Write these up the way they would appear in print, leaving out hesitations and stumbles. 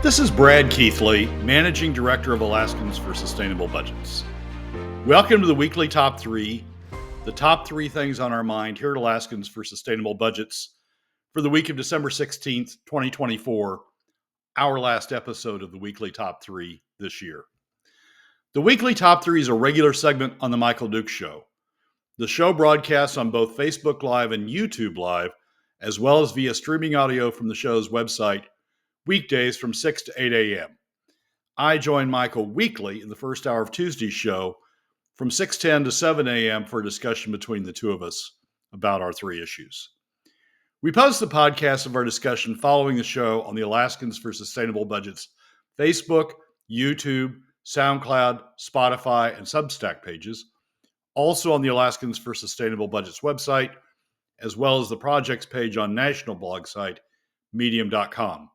This is Brad Keithley, Managing Director of Alaskans for Sustainable Budgets. Welcome to the weekly Top 3, the top 3 things on our mind here at Alaskans for Sustainable Budgets for the week of December 16th, 2024, our last episode of the weekly Top 3 this year. The weekly Top 3 is a regular segment on The Michael Dukes Show. The show broadcasts on both Facebook Live and YouTube Live, as well as via streaming audio from the show's website, weekdays from 6 to 8 a.m. I join Michael weekly in the first hour of Tuesday's show from 6:10 to 7 a.m. for a discussion between the two of us about our 3 issues. We post the podcast of our discussion following the show on the Alaskans for Sustainable Budgets Facebook, YouTube, SoundCloud, Spotify, and Substack pages, also on the Alaskans for Sustainable Budgets website, as well as the projects page on national blog site, medium.com.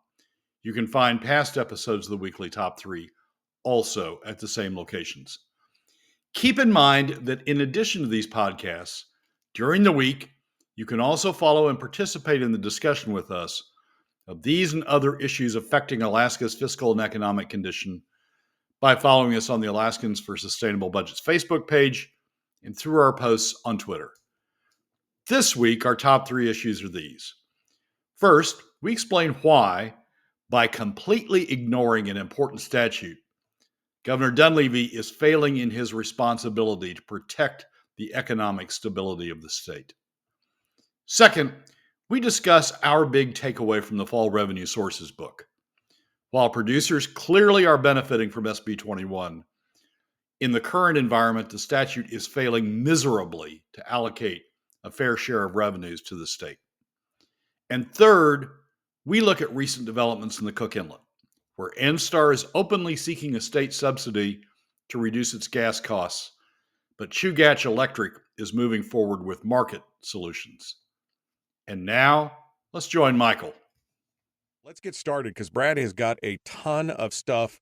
You can find past episodes of the weekly Top 3 also at the same locations. Keep in mind that in addition to these podcasts, during the week, you can also follow and participate in the discussion with us of these and other issues affecting Alaska's fiscal and economic condition by following us on the Alaskans for Sustainable Budgets Facebook page and through our posts on Twitter. This week, our top 3 issues are these. First, we explain why, by completely ignoring an important statute, Governor Dunleavy is failing in his responsibility to protect the economic stability of the state. Second, we discuss our big takeaway from the Fall Revenue Sources book. While producers clearly are benefiting from SB 21, in the current environment, the statute is failing miserably to allocate a fair share of revenues to the state. And third, we look at recent developments in the Cook Inlet, where Enstar is openly seeking a state subsidy to reduce its gas costs, but Chugach Electic is moving forward with market solutions. And now, let's join Michael. Let's get started because Brad has got a ton of stuff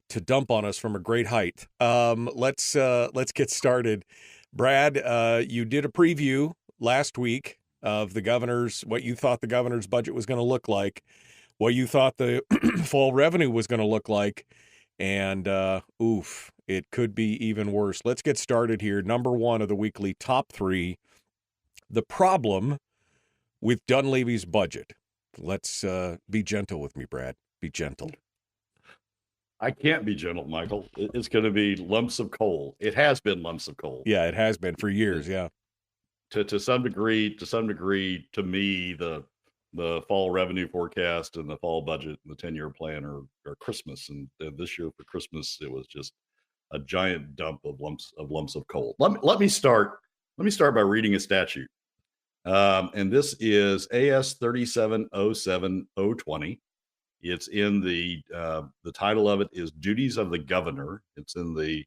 to dump on us from a great height. Let's get started. Brad, you did a preview last week of what you thought the governor's budget was going to look like, what you thought the fall revenue was going to look like, and it could be even worse. Let's get started here. Number 1 of the weekly top 3, the problem with Dunleavy's budget. Let's be gentle with me, Brad. Be gentle. I can't be gentle, Michael. It's going to be lumps of coal. It has been lumps of coal. Yeah, it has been for years. Yeah. To some degree, to me, the fall revenue forecast and the fall budget and the 10-year plan are Christmas. And this year for Christmas, it was just a giant dump of lumps of coal. Let me start by reading a statute. And this is AS 3707-020. It's in the title of it is Duties of the Governor. It's in the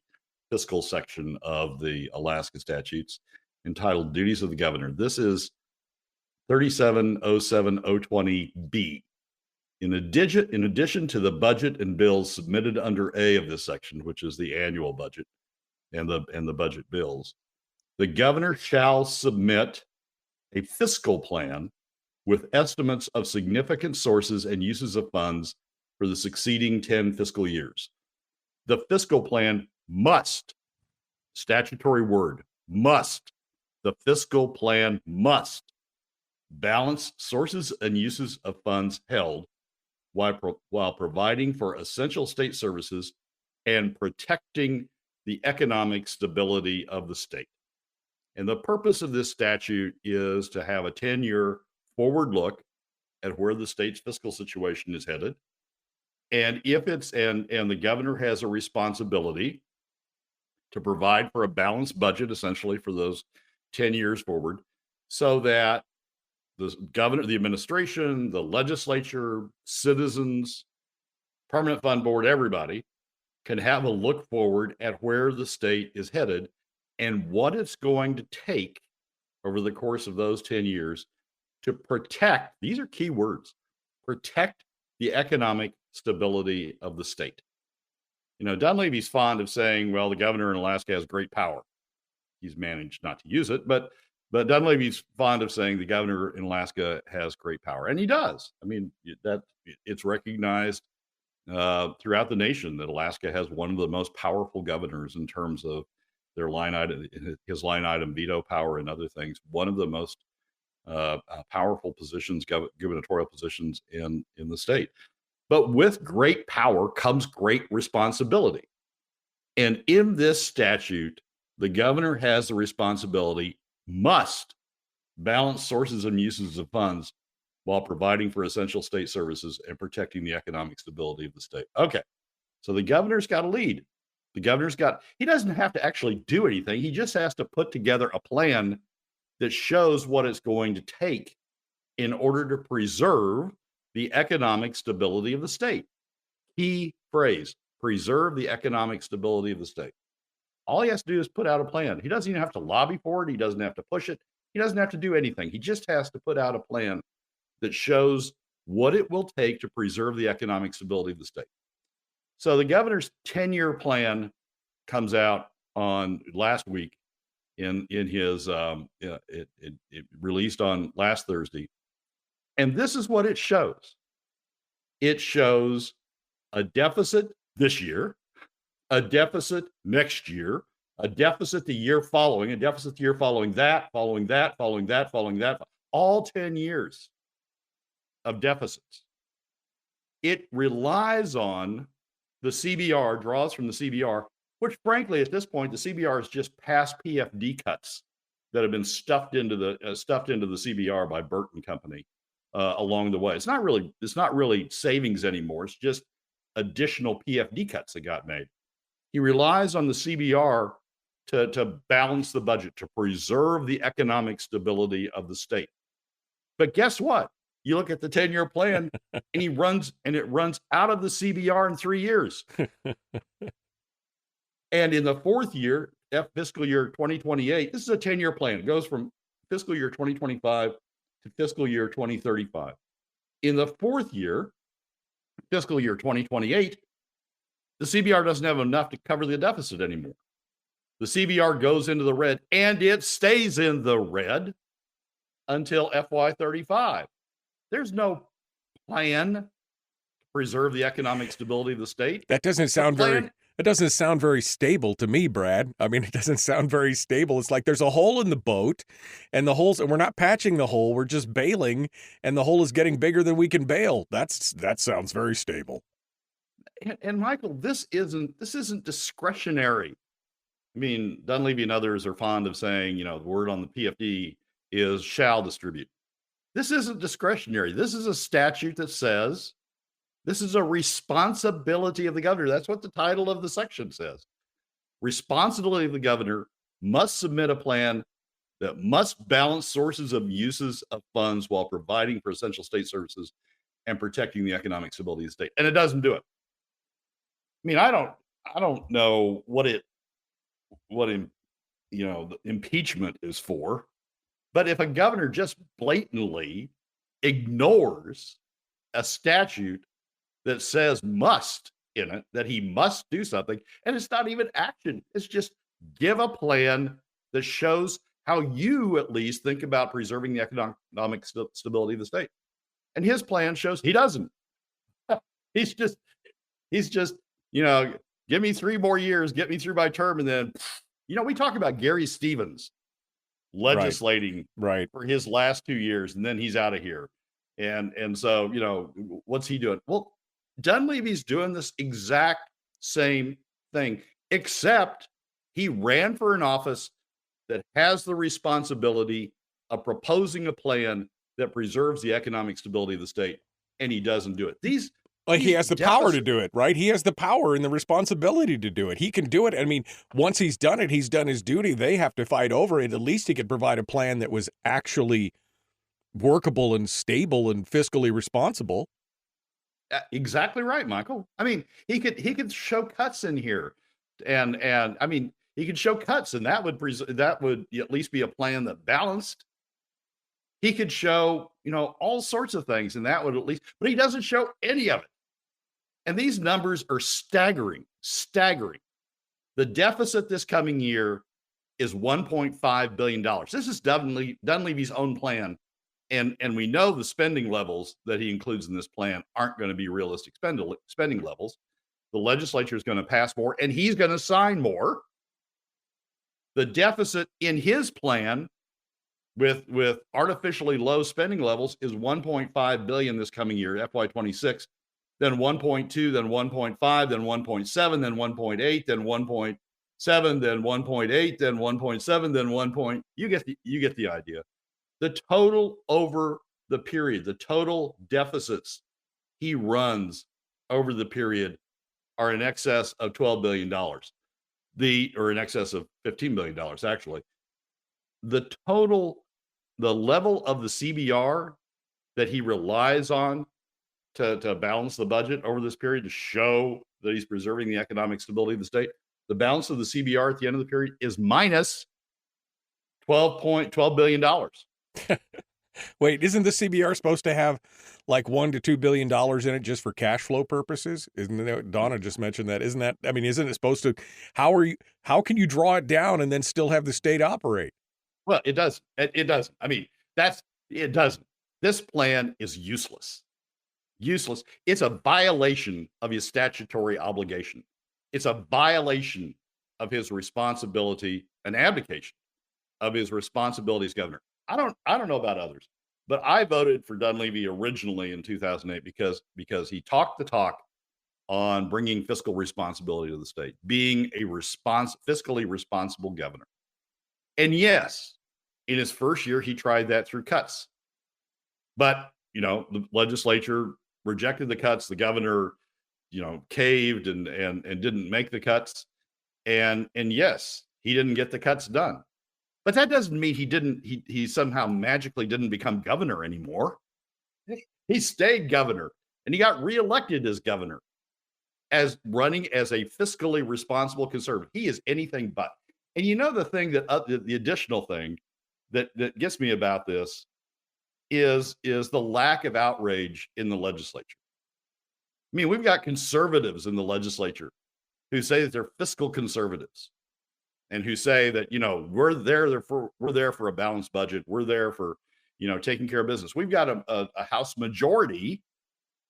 fiscal section of the Alaska statutes, entitled Duties of the Governor. This is 3707-020B. In addition to the budget and bills submitted under A of this section, which is the annual budget and the budget bills, the governor shall submit a fiscal plan with estimates of significant sources and uses of funds for the succeeding 10 fiscal years. The fiscal plan must, statutory word, must, the fiscal plan must balance sources and uses of funds held while providing for essential state services and protecting the economic stability of the state. And the purpose of this statute is to have a 10-year forward look at where the state's fiscal situation is headed. And and the governor has a responsibility to provide for a balanced budget, essentially, for those 10 years forward, so that the governor, the administration, the legislature, citizens, permanent fund board, everybody can have a look forward at where the state is headed and what it's going to take over the course of those 10 years to protect, these are key words, protect the economic stability of the state. You know, Dunleavy's fond of saying, well, the governor in Alaska has great power. He's managed not to use it, but Dunleavy's fond of saying the governor in Alaska has great power, and he does. I mean, that it's recognized throughout the nation that Alaska has one of the most powerful governors in terms of their line item, his line item veto power and other things. One of the most powerful positions, gubernatorial positions in the state. But with great power comes great responsibility. And in this statute, the governor has the responsibility, must balance sources and uses of funds while providing for essential state services and protecting the economic stability of the state. Okay, so the governor's got to lead. He doesn't have to actually do anything. He just has to put together a plan that shows what it's going to take in order to preserve the economic stability of the state. Key phrase, preserve the economic stability of the state. All he has to do is put out a plan. He doesn't even have to lobby for it. He doesn't have to push it. He doesn't have to do anything. He just has to put out a plan that shows what it will take to preserve the economic stability of the state. So the governor's 10-year plan comes out on last week in his it released on last Thursday. And this is what it shows. It shows a deficit this year, a deficit next year, a deficit the year following, a deficit the year following that, following that, following that, following that, all 10 years of deficits. It relies on the CBR, draws from the CBR, which frankly, at this point, the CBR is just past PFD cuts that have been stuffed into the CBR by Burton Company along the way. It's not really savings anymore. It's just additional PFD cuts that got made. He relies on the CBR to balance the budget, to preserve the economic stability of the state. But guess what? You look at the 10-year plan and it runs out of the CBR in 3 years. And in the fourth year, fiscal year 2028, this is a 10-year plan. It goes from fiscal year 2025 to fiscal year 2035. In the fourth year, fiscal year 2028, the CBR doesn't have enough to cover the deficit anymore. The CBR goes into the red, and it stays in the red until FY35. There's no plan to preserve the economic stability of the state. That doesn't sound very stable to me, Brad. I mean, it doesn't sound very stable. It's like there's a hole in the boat, and we're not patching the hole. We're just bailing, and the hole is getting bigger than we can bail. That sounds very stable. And Michael, this isn't discretionary. I mean, Dunleavy and others are fond of saying, the word on the PFD is shall distribute. This isn't discretionary. This is a statute that says this is a responsibility of the governor. That's what the title of the section says. Responsibility of the governor must submit a plan that must balance sources of uses of funds while providing for essential state services and protecting the economic stability of the state. And it doesn't do it. I mean, I don't know what the impeachment is for, but if a governor just blatantly ignores a statute that says must in it, that he must do something, and it's not even action, it's just give a plan that shows how you at least think about preserving the economic stability of the state. And his plan shows he doesn't. He's just, give me 3 more years, get me through my term, and then, we talk about Gary Stevens legislating for his last 2 years, and then he's out of here. And so, what's he doing? Well, Dunleavy's doing this exact same thing, except he ran for an office that has the responsibility of proposing a plan that preserves the economic stability of the state, and he doesn't do it. He has the power to do it, right? He has the power and the responsibility to do it. He can do it. I mean, once he's done it, he's done his duty. They have to fight over it. At least he could provide a plan that was actually workable and stable and fiscally responsible. Exactly right, Michael. I mean, he could show cuts in here, and I mean, he could show cuts, and that would at least be a plan that balanced. He could show, all sorts of things, and that would at least, but he doesn't show any of it. And these numbers are staggering. The deficit this coming year is $1.5 billion. This is Dunleavy's own plan And we know the spending levels that he includes in this plan aren't going to be realistic spending levels. The legislature is going to pass more, and he's going to sign more. The deficit in his plan with artificially low spending levels is 1.5 billion this coming year, FY26, then 1.2, then 1.5, then 1.7, then 1.8, then 1.7, then 1.8, then 1.7, then 1. You get the idea. The total over the period, the total deficits he runs over the period are in excess of $12 billion, or in excess of $15 billion, actually. The level of the CBR that he relies on to balance the budget over this period to show that he's preserving the economic stability of the state, the balance of the CBR at the end of the period is minus $12 billion. Wait, isn't the CBR supposed to have like $1 to $2 billion in it just for cash flow purposes? Isn't that, Donna just mentioned that? Isn't it supposed to, how can you draw it down and then still have the state operate? Well, it does. It doesn't. I mean, it doesn't. This plan is useless. Useless. It's a violation of his statutory obligation. It's a violation of his responsibility, an abdication of his responsibility as governor. I don't know about others, but I voted for Dunleavy originally in 2008 because he talked the talk on bringing fiscal responsibility to the state, being a fiscally responsible governor. And yes, in his first year, he tried that through cuts. But, the legislature rejected the cuts. The governor, caved and didn't make the cuts. And yes, he didn't get the cuts done. But that doesn't mean he somehow magically didn't become governor anymore. He stayed governor, and he got reelected as governor, as running as a fiscally responsible conservative. He is anything but. And the thing the additional thing that gets me about this is the lack of outrage in the legislature. I mean, we've got conservatives in the legislature who say that they're fiscal conservatives, and who say that, we're there for a balanced budget. We're there for, taking care of business. We've got a House majority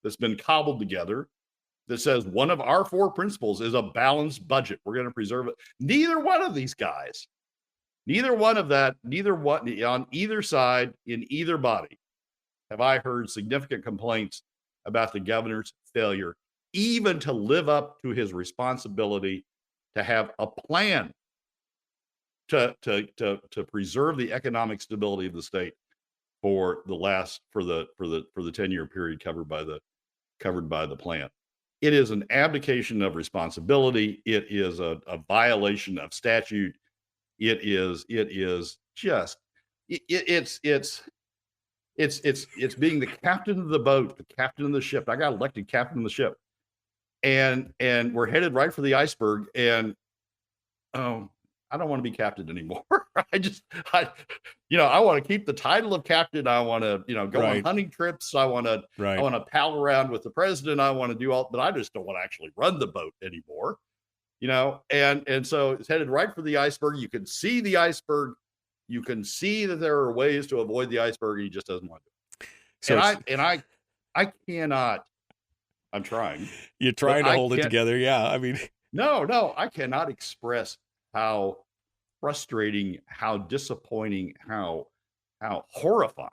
that's been cobbled together that says one of our 4 principles is a balanced budget. We're going to preserve it. Neither one of these guys, on either side, in either body, have I heard significant complaints about the governor's failure even to live up to his responsibility to have a plan to preserve the economic stability of the state for the 10-year period covered by the plan. It is an abdication of responsibility. It is a violation of statute. It's being the captain of the boat, the captain of the ship. I got elected captain of the ship, and we're headed right for the iceberg. And I don't want to be captain anymore. I want to keep the title of captain. I want to, go on hunting trips. I want to pal around with the president. I want to do all, but I just don't want to actually run the boat anymore. And so it's headed right for the iceberg. You can see the iceberg. You can see that there are ways to avoid the iceberg. He just doesn't want to. So I cannot. I'm trying. You're trying to hold it together. Yeah. I mean, no, I cannot express how frustrating, how disappointing, how horrifying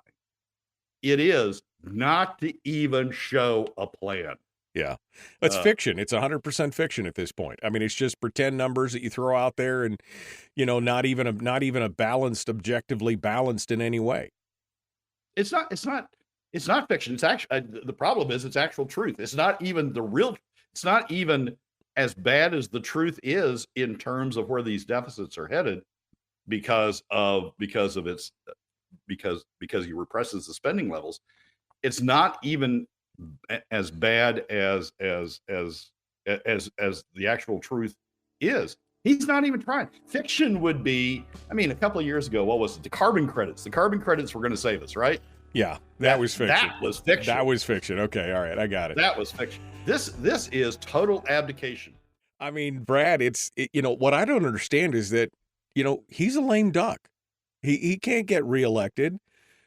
it is not to even show a plan. Yeah. It's fiction. It's 100% fiction at this point. I mean, it's just pretend numbers that you throw out there, and not even a balanced, objectively balanced in any way. It's not fiction. It's actually, the problem is it's actual truth. It's not even it's not even as bad as the truth is in terms of where these deficits are headed because he represses the spending levels. It's not even as bad as the actual truth is. He's not even trying. Fiction would be, a couple of years ago, what was it? The carbon credits. The carbon credits were going to save us, right? Yeah, that was fiction. That was fiction. That was fiction. Okay, all right, I got it. That was fiction. This is total abdication. I mean, Brad, what I don't understand is that, he's a lame duck. He can't get reelected.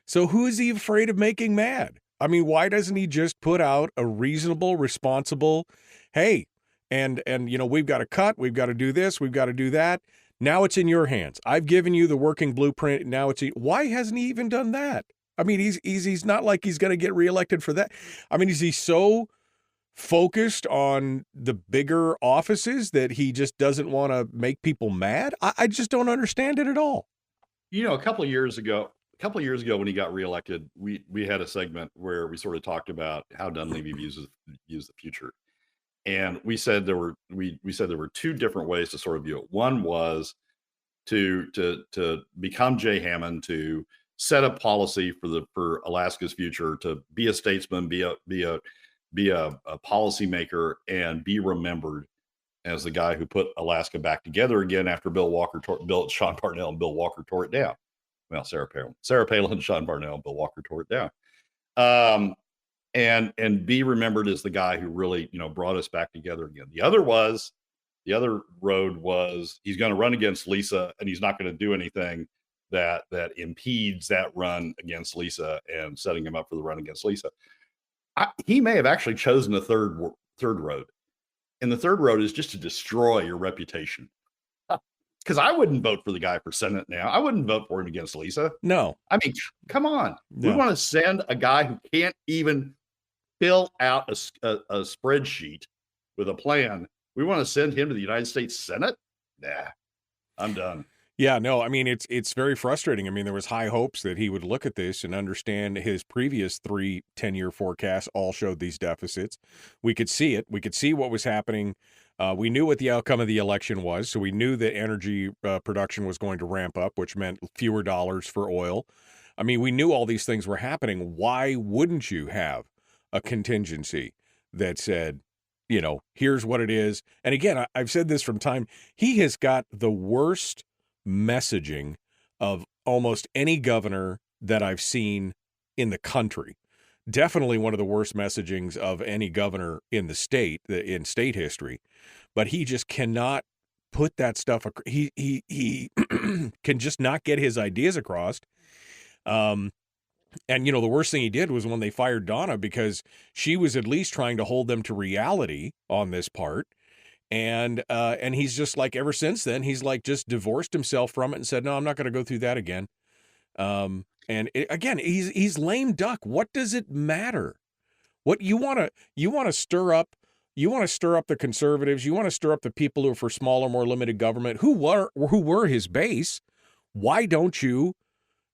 So who is he afraid of making mad? I mean, why doesn't he just put out a reasonable, responsible, hey, and we've got to cut, we've got to do this, we've got to do that. Now it's in your hands. I've given you the working blueprint. Now why hasn't he even done that? I mean, he's not like he's going to get reelected for that. I mean, is he so focused on the bigger offices that he just doesn't want to make people mad? I just don't understand it at all. A couple of years ago when he got reelected, we had a segment where we sort of talked about how Dunleavy views the future. And we said there were two different ways to sort of view it. One was to become Jay Hammond, to set a policy for Alaska's future, to be a statesman, be a policymaker, and be remembered as the guy who put Alaska back together again after Sean Parnell and Bill Walker tore it down. Well, Sarah Palin, Sean Parnell, and Bill Walker tore it down. And be remembered as the guy who really, brought us back together again. The other road was he's going to run against Lisa, and he's not going to do anything that impedes that run against Lisa and setting him up for the run against Lisa. He may have actually chosen the third road. And the third road is just to destroy your reputation. Because I wouldn't vote for the guy for Senate now. I wouldn't vote for him against Lisa. No. I mean, come on. No. We want to send a guy who can't even fill out a spreadsheet with a plan. We want to send him to the United States Senate? Nah, I'm done. Yeah, no, I mean, it's very frustrating. I mean, there was high hopes that he would look at this and understand his previous 3 10-year forecasts all showed these deficits. We could see it. We could see what was happening. We knew what the outcome of the election was, so we knew that energy production was going to ramp up, which meant fewer dollars for oil. I mean, we knew all these things were happening. Why wouldn't you have a contingency that said, here's what it is? And again, I've said this from time. He has got the worst messaging of almost any governor that I've seen in the country. Definitely one of the worst messagings of any governor in the state, in state history. But he just cannot put that stuff. He can just not get his ideas across. And, the worst thing he did was when they fired Donna, because she was at least trying to hold them to reality on this part. And he's just like, ever since then, he's like just divorced himself from it and said, no, I'm not going to go through that again. Again, he's lame duck. What does it matter? What you want to stir up? You want to stir up the conservatives. You want to stir up the people who are for smaller, more limited government, who were his base. Why don't you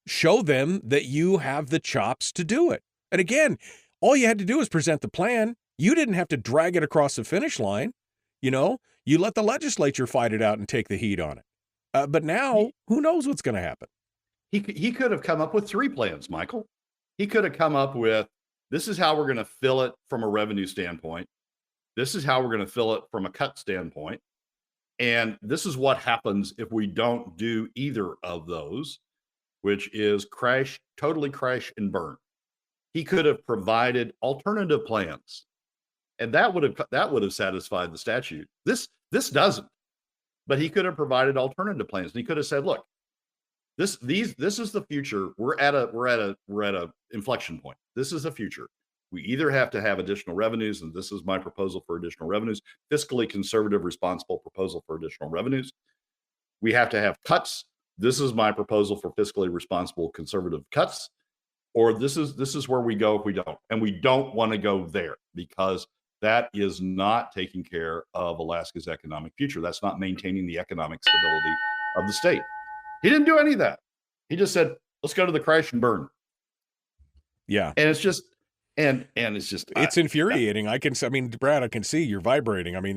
show them that you have the chops to do it? And again, all you had to do was present the plan. You didn't have to drag it across the finish line. You let the legislature fight it out and take the heat on it. But now, who knows what's going to happen? He could have come up with 3 plans, Michael. He could have come up with, this is how we're going to fill it from a revenue standpoint. This is how we're going to fill it from a cut standpoint. And this is what happens if we don't do either of those, which is totally crash and burn. He could have provided alternative plans. And that would have satisfied the statute. This doesn't. But he could have provided alternative plans. And he could have said, look, this is the future. We're at a inflection point. This is the future. We either have to have additional revenues, and this is my proposal for additional revenues, fiscally conservative, responsible proposal for additional revenues. We have to have cuts. This is my proposal for fiscally responsible, conservative cuts. Or this is where we go if we don't. And we don't want to go there, because that is not taking care of Alaska's economic future. That's not maintaining the economic stability of the state. He didn't do any of that. He just said, let's go to the crash and burn. Yeah. And it's just, and it's just, it's infuriating. Brad, I can see you're vibrating. I mean,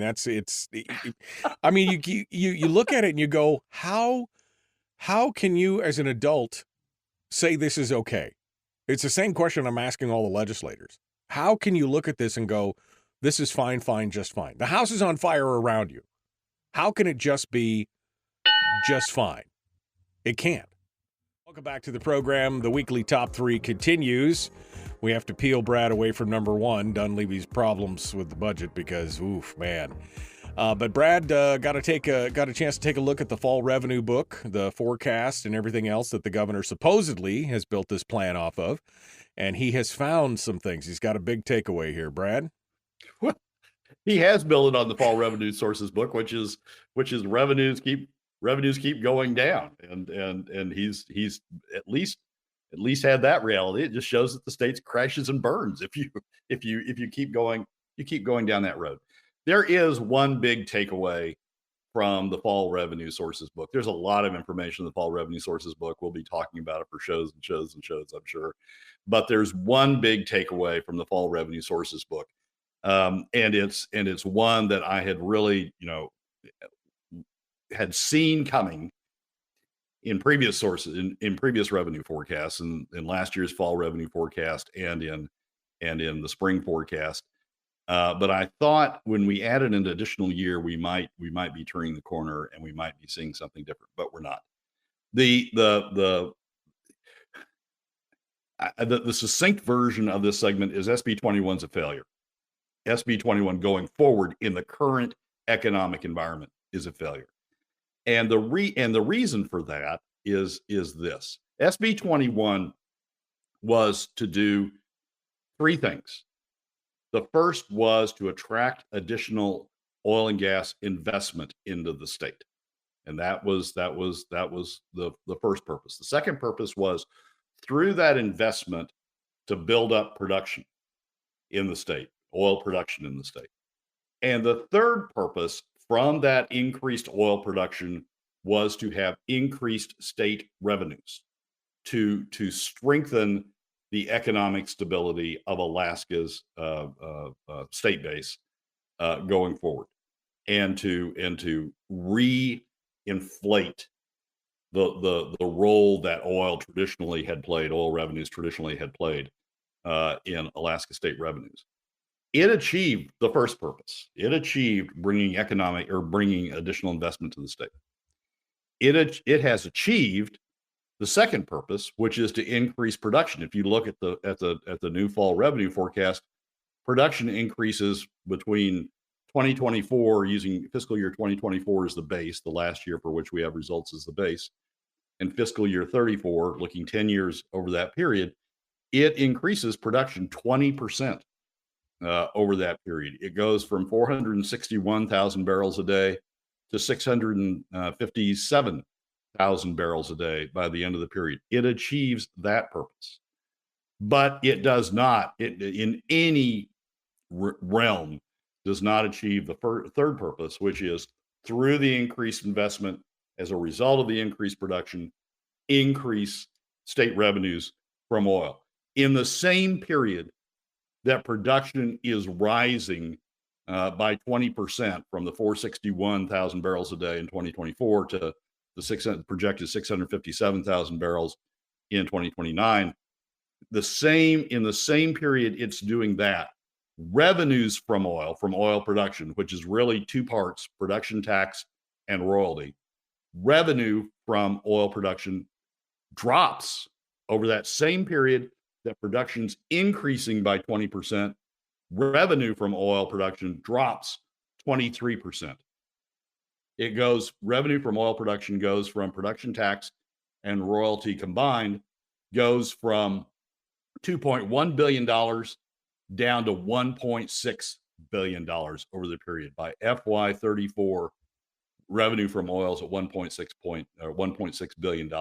you look at it and you go, how can you as an adult say this is okay? It's the same question I'm asking all the legislators. How can you look at this and go, this is fine, just fine? The house is on fire around you. How can it just be just fine? It can't. Welcome back to the program. The weekly top 3 continues. We have to peel Brad away from number 1, Dunleavy's problems with the budget, because, oof, man. But Brad got a chance to take a look at the fall revenue book, the forecast, and everything else that the governor supposedly has built this plan off of, and he has found some things. He's got a big takeaway here, Brad. Well, he has built it on the fall revenue sources book, which is revenues keep going down, and he's at least had that reality. It just shows that the state crashes and burns if you keep going down that road. There is one big takeaway from the fall revenue sources book. There's a lot of information in the fall revenue sources book. We'll be talking about it for shows and shows and shows, I'm sure. But there's one big takeaway from the fall revenue sources book. And it's one that I had really, had seen coming in previous sources, in previous revenue forecasts, in last year's fall revenue forecast, and in the spring forecast. But I thought when we added an additional year, we might be turning the corner and we might be seeing something different, but we're not. The succinct version of this segment is SB 21's a failure. SB 21 going forward in the current economic environment is a failure. And the reason for that is this. SB 21 was to do three things. The first was to attract additional oil and gas investment into the state. And that was the first purpose. The second purpose was through that investment to build up production in the state, oil production in the state. And the third purpose from that increased oil production was to have increased state revenues to strengthen the economic stability of Alaska's state base going forward, and to re-inflate the role that oil revenues traditionally had played in Alaska state revenues. It achieved the first purpose. It achieved bringing additional investment to the state. It has achieved the second purpose, which is to increase production. If you look at the new fall revenue forecast, production increases between 2024, using fiscal year 2024 as the base, the last year for which we have results as the base, and fiscal year 34, looking 10 years over that period, it increases production 20% over that period. It goes from 461,000 barrels a day to 657,000 barrels a day by the end of the period. It achieves that purpose, but it does not, in any realm, does not achieve the third purpose, which is through the increased investment as a result of the increased production, increase state revenues from oil. In the same period that production is rising by 20% from the 461,000 barrels a day in 2024 to the projected 657,000 barrels in 2029. In the same period it's doing that, revenues from oil production, which is really two parts, production tax and royalty, revenue from oil production drops over that same period that production's increasing by 20%. Revenue from oil production drops 23%. Revenue from oil production goes from production tax and royalty combined, goes from $2.1 billion down to $1.6 billion over the period. By FY34, revenue from oil is at $1.6 billion,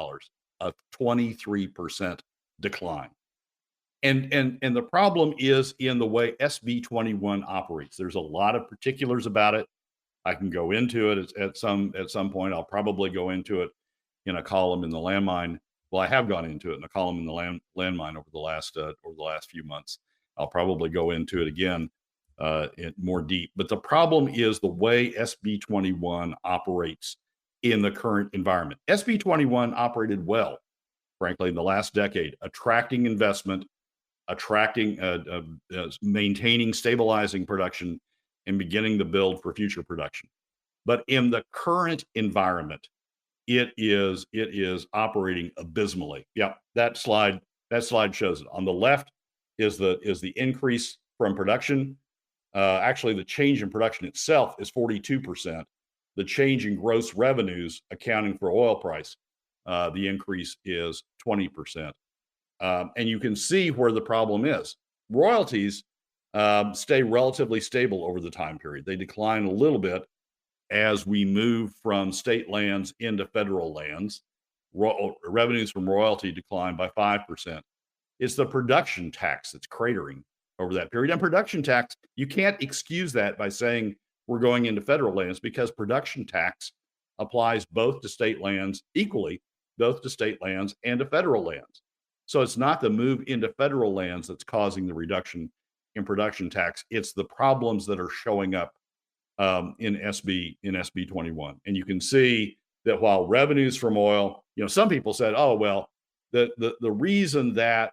a 23% decline. And the problem is in the way SB 21 operates. There's a lot of particulars about it. I can go into it at some point. I'll probably go into it in a column in the Landmine. Well, I have gone into it in a column in the Landmine over the last few months. I'll probably go into it again in more deep. But the problem is the way SB 21 operates in the current environment. SB 21 operated well, frankly, in the last decade, attracting investment, maintaining, stabilizing production, and beginning to build for future production. But in the current environment, it is operating abysmally. Yeah, that slide shows it. On the left is the increase from production. Actually, the change in production itself is 42%. The change in gross revenues, accounting for oil price, the increase is 20%. And you can see where the problem is. Royalties stay relatively stable over the time period. They decline a little bit as we move from state lands into federal lands. Revenues from royalty decline by 5%. It's the production tax that's cratering over that period. And production tax, you can't excuse that by saying we're going into federal lands, because production tax applies both to state lands equally, both to state lands and to federal lands. So it's not the move into federal lands that's causing the reduction in production tax. It's the problems that are showing up in SB 21. And you can see that while revenues from oil, some people said, oh, well, the reason that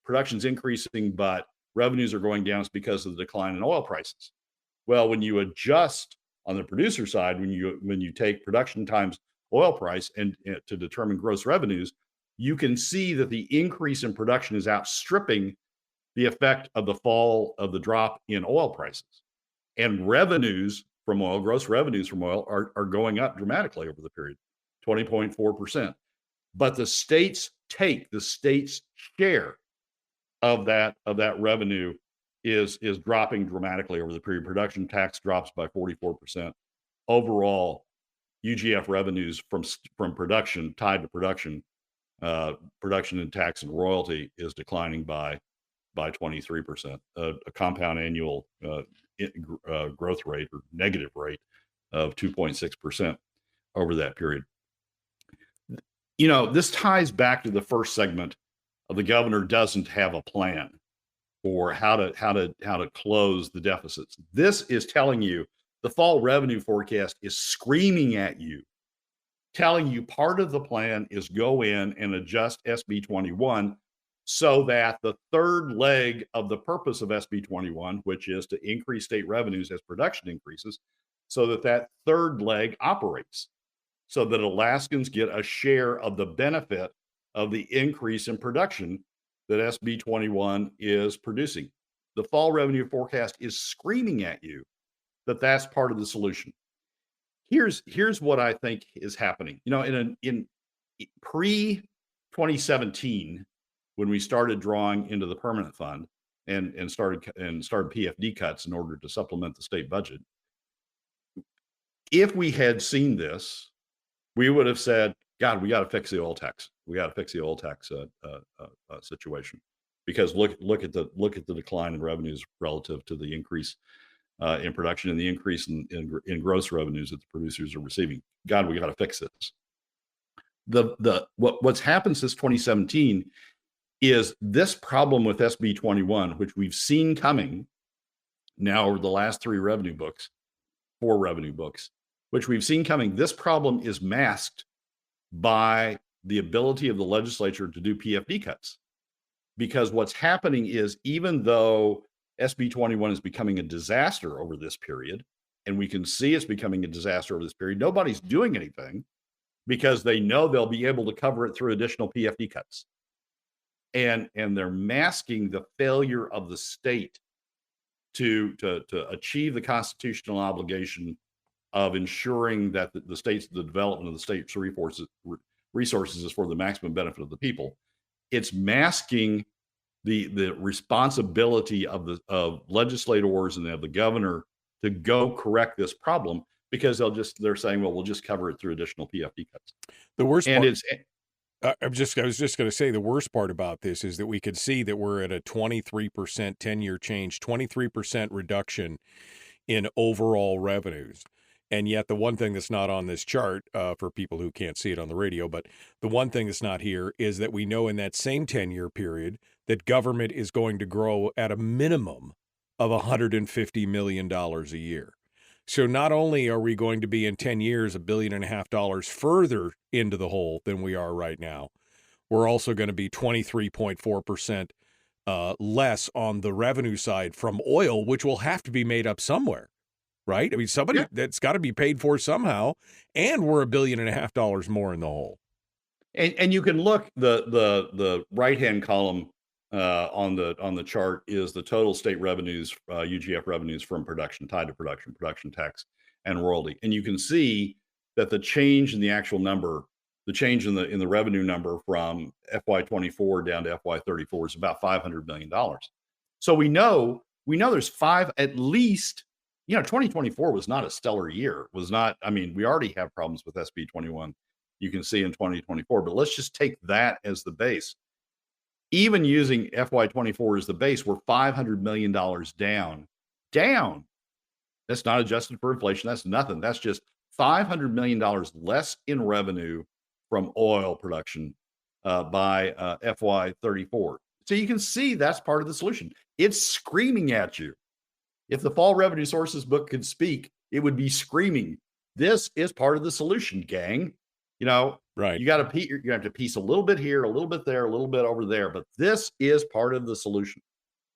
production's increasing but revenues are going down is because of the decline in oil prices. Well, when you adjust on the producer side, when you take production times oil price and to determine gross revenues, you can see that the increase in production is outstripping the effect of the fall of the drop in oil prices. And revenues from oil, gross revenues from oil, are going up dramatically over the period, 20.4%. But the state's share of that revenue is dropping dramatically over the period. Production tax drops by 44%. Overall, UGF revenues from production tied to production and tax and royalty is declining by 23%, a compound annual growth rate or negative rate of 2.6% over that period. This ties back to the first segment of the governor doesn't have a plan for how to close the deficits. This is telling you the fall revenue forecast is screaming at you, telling you part of the plan is go in and adjust SB 21 so that the third leg of the purpose of SB 21, which is to increase state revenues as production increases, so that third leg operates, so that Alaskans get a share of the benefit of the increase in production that SB 21 is producing. The fall revenue forecast is screaming at you that that's part of the solution. Here's what I think is happening. In pre-2017, when we started drawing into the permanent fund and started PFD cuts in order to supplement the state budget, if we had seen this, we would have said, God, we got to fix the oil tax. We got to fix the oil tax situation, because look at the decline in revenues relative to the increase in production and the increase in gross revenues that the producers are receiving. God, we got to fix this. What's happened since 2017 is this problem with SB 21, which we've seen coming now over the last four revenue books, which we've seen coming. This problem is masked by the ability of the legislature to do PFD cuts. Because what's happening is, even though SB 21 is becoming a disaster over this period, and we can see it's becoming a disaster over this period, nobody's doing anything because they know they'll be able to cover it through additional PFD cuts. And they're masking the failure of the state to achieve the constitutional obligation of ensuring that the development of the state's resources is for the maximum benefit of the people. It's masking the responsibility of legislators and of the governor to go correct this problem, because they're saying, well, we'll just cover it through additional PFD cuts. The worst part, I was just going to say, the worst part about this is that we could see that we're at a 23% 10-year change, 23% reduction in overall revenues. And yet the one thing that's not on this chart, for people who can't see it on the radio, but the one thing that's not here is that we know in that same 10-year period that government is going to grow at a minimum of $150 million a year. So not only are we going to be in 10 years $1.5 billion further into the hole than we are right now, we're also going to be 23.4% less on the revenue side from oil, which will have to be made up somewhere, right? I mean, that's got to be paid for somehow, and we're $1.5 billion more in the hole. And you can look the right-hand column on the chart is the total state revenues, UGF revenues from production, tied to production tax, and royalty. And you can see that the change in the actual number, the change in the revenue number from FY24 down to FY34 is about $500 million. So we know there's at least. 2024 was not a stellar year. Was not. I mean, we already have problems with SB 21. You can see in 2024, but let's just take that as the base. Even using FY24 as the base, we're $500 million down. That's not adjusted for inflation. That's nothing. That's just $500 million less in revenue from oil production by FY34. So you can see that's part of the solution. It's screaming at you. If the fall revenue sources book could speak, it would be screaming. This is part of the solution, gang. Right. You have to piece a little bit here, a little bit there, a little bit over there, but this is part of the solution.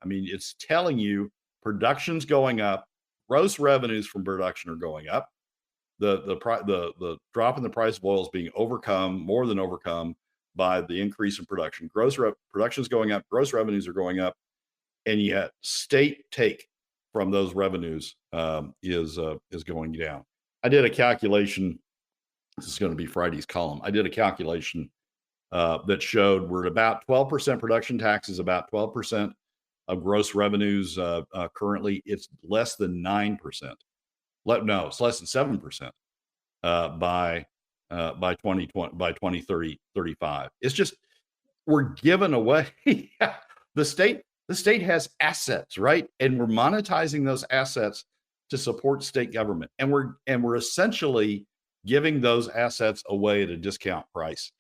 I mean, it's telling you production's going up, gross revenues from production are going up. The drop in the price of oil is being more than overcome by the increase in production. Production is going up, gross revenues are going up, and yet state take from those revenues is going down. I did a calculation. This is going to be Friday's column. I did a calculation that showed we're at about 12% production taxes, about 12% of gross revenues. Currently, it's less than 9%. No, it's less than 7% by 2030, 35. It's just we're giving away. The state has assets, right? And we're monetizing those assets to support state government, and we're essentially giving those assets away at a discount price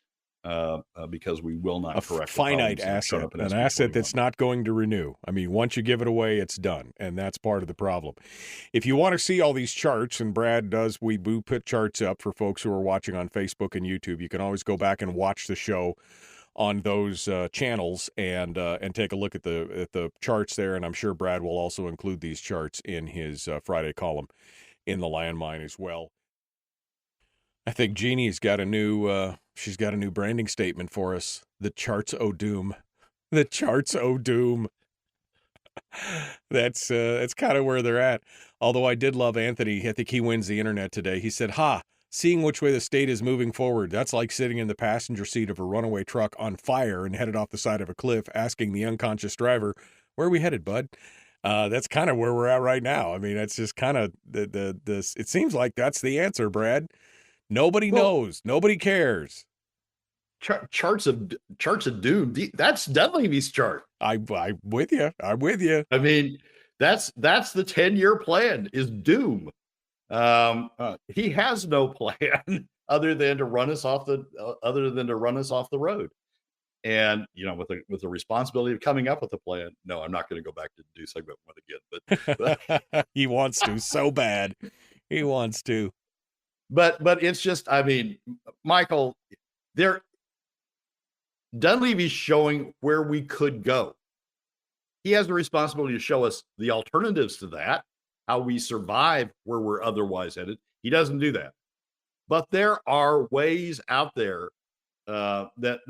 because we will not correct a finite asset, an asset that's not going to renew. I mean, once you give it away, it's done, and that's part of the problem. If you want to see all these charts, and Brad does, we put charts up for folks who are watching on Facebook and YouTube. You can always go back and watch the show on those channels and take a look at the charts there, and I'm sure Brad will also include these charts in his Friday column in the Landmine as well. I think Jeannie's got a new she's got a new branding statement for us. The charts o' doom. The charts o' doom. That's kind of where they're at. Although I did love Anthony. I think he wins the internet today. He said, seeing which way the state is moving forward, that's like sitting in the passenger seat of a runaway truck on fire and headed off the side of a cliff, asking the unconscious driver, "Where are we headed, bud?" That's kind of where we're at right now. I mean, that's just kind of it seems like that's the answer, Brad. Nobody knows. Nobody cares. Charts of doom. That's Dunleavy's chart. I'm with you. I'm with you. I mean, that's the 10-year plan is doom. He has no plan other than to run us off the road. And with the responsibility of coming up with a plan. No, I'm not going to go back to do segment 1 again. But he wants to so bad. He wants to. But it's just, I mean, Michael, Dunleavy's showing where we could go. He has the responsibility to show us the alternatives to that, how we survive where we're otherwise headed. He doesn't do that. But there are ways out there that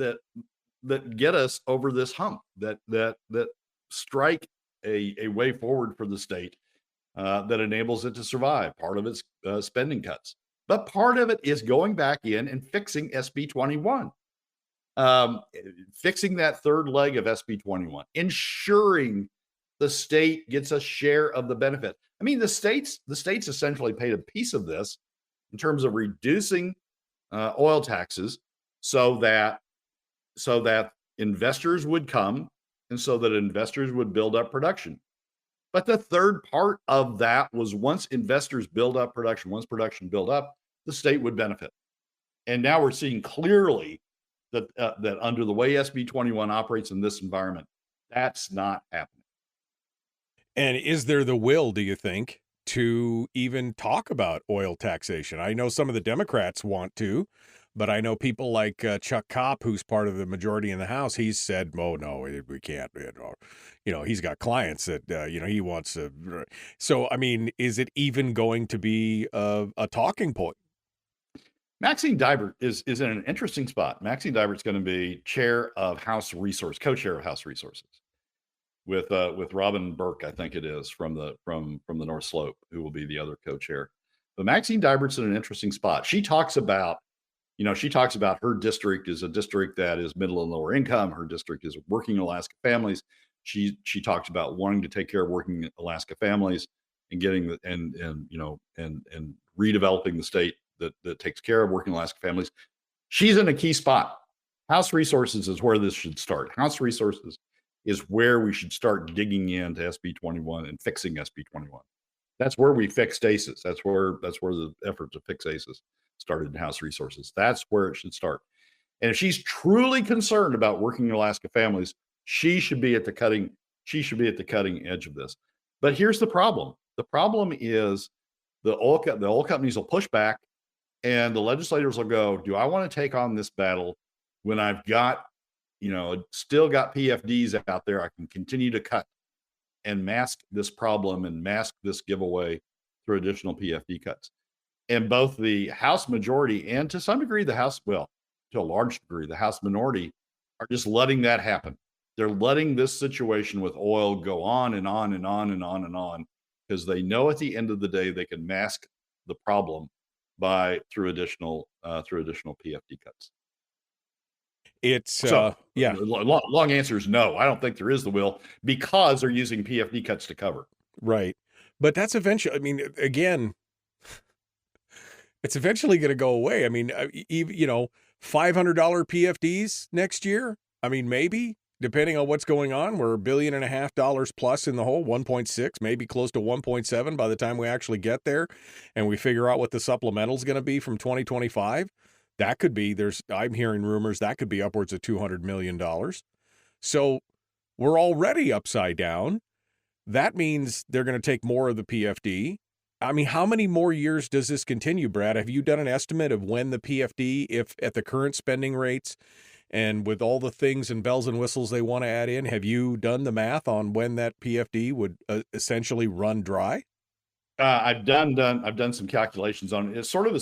get us over this hump, that strike a way forward for the state that enables it to survive. Part of it's spending cuts. But part of it is going back in and fixing SB 21, fixing that third leg of SB 21, ensuring the state gets a share of the benefit. I mean, the states essentially paid a piece of this in terms of reducing oil taxes so that investors would come and so that investors would build up production. But the third part of that was once investors build up production, once production built up, the state would benefit. And now we're seeing clearly that under the way SB 21 operates in this environment, that's not happening. And is there the will, do you think, to even talk about oil taxation? I know some of the Democrats want to, but I know people like Chuck Kopp, who's part of the majority in the House, he's said, "Oh, no, we can't." He's got clients that, he wants to. So, I mean, is it even going to be a talking point? Maxine Dybert is in an interesting spot. Maxine Dybert's going to be chair of House Resource, co-chair of House Resources, with Robin Burke, I think it is, from the North Slope, who will be the other co-chair. But Maxine Dybert's in an interesting spot. She talks about her district is a district that is middle and lower income. Her district is working Alaska families. She talks about wanting to take care of working Alaska families and getting and redeveloping the state that takes care of working Alaska families. She's in a key spot. House Resources is where this should start. House Resources is where we should start digging into SB 21 and fixing SB 21. That's where we fixed ACES. That's where the effort to fix ACES started in House Resources. That's where it should start. And if she's truly concerned about working Alaska families, she should be at the cutting edge of this. But here's the problem. The problem is the oil companies will push back, and the legislators will go, do I want to take on this battle when I've got, still got PFDs out there I can continue to cut and mask this problem and mask this giveaway through additional PFD cuts? And both the House majority and to some degree to a large degree, the House minority are just letting that happen. They're letting this situation with oil go on and on and on and on and on, because they know at the end of the day they can mask the problem through additional PFD cuts. It's long answer is no. I don't think there is the will, because they're using PFD cuts to cover. Right. But that's eventually, I mean, again, it's eventually going to go away. I mean, $500 PFDs next year. I mean, maybe, depending on what's going on, we're $1.5 billion plus in the hole, 1.6, maybe close to 1.7 by the time we actually get there and we figure out what the supplemental is going to be from 2025. That could be, I'm hearing rumors that could be upwards of $200 million. So we're already upside down. That means they're going to take more of the PFD. I mean, how many more years does this continue, Brad? Have you done an estimate of when the PFD, if at the current spending rates and with all the things and bells and whistles they want to add in, have you done the math on when that PFD would essentially run dry? I've done some calculations on it. It sort of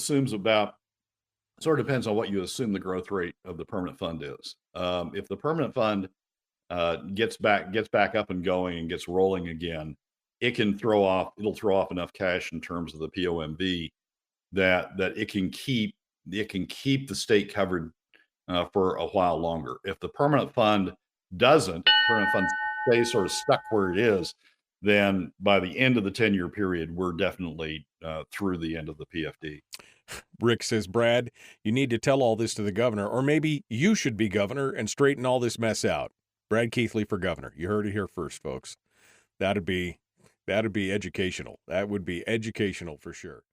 depends on what you assume the growth rate of the permanent fund is. If the permanent fund gets back up and going and gets rolling again, it'll throw off enough cash in terms of the POMV that it can keep the state covered for a while longer. If the permanent fund stays sort of stuck where it is, then by the end of the 10-year period, we're definitely through the end of the PFD. Rick says, Brad, you need to tell all this to the governor, or maybe you should be governor and straighten all this mess out. Brad Keithley for governor. You heard it here first, folks. That'd be educational. That would be educational for sure.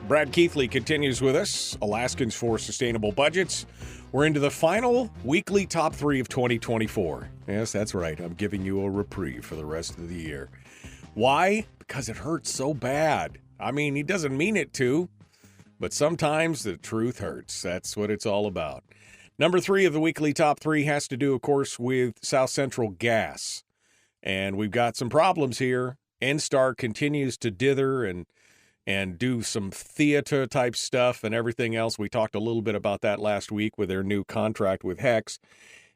Brad Keithley continues with us, Alaskans for Sustainable Budgets. We're into the final weekly top 3 of 2024. Yes, that's right. I'm giving you a reprieve for the rest of the year. Why? Because it hurts so bad. I mean, he doesn't mean it to, but sometimes the truth hurts. That's what it's all about. Number 3 of the weekly top 3 has to do, of course, with South Central Gas. And we've got some problems here. Enstar continues to dither and do some theater type stuff and everything else. We talked a little bit about that last week with their new contract with Hex.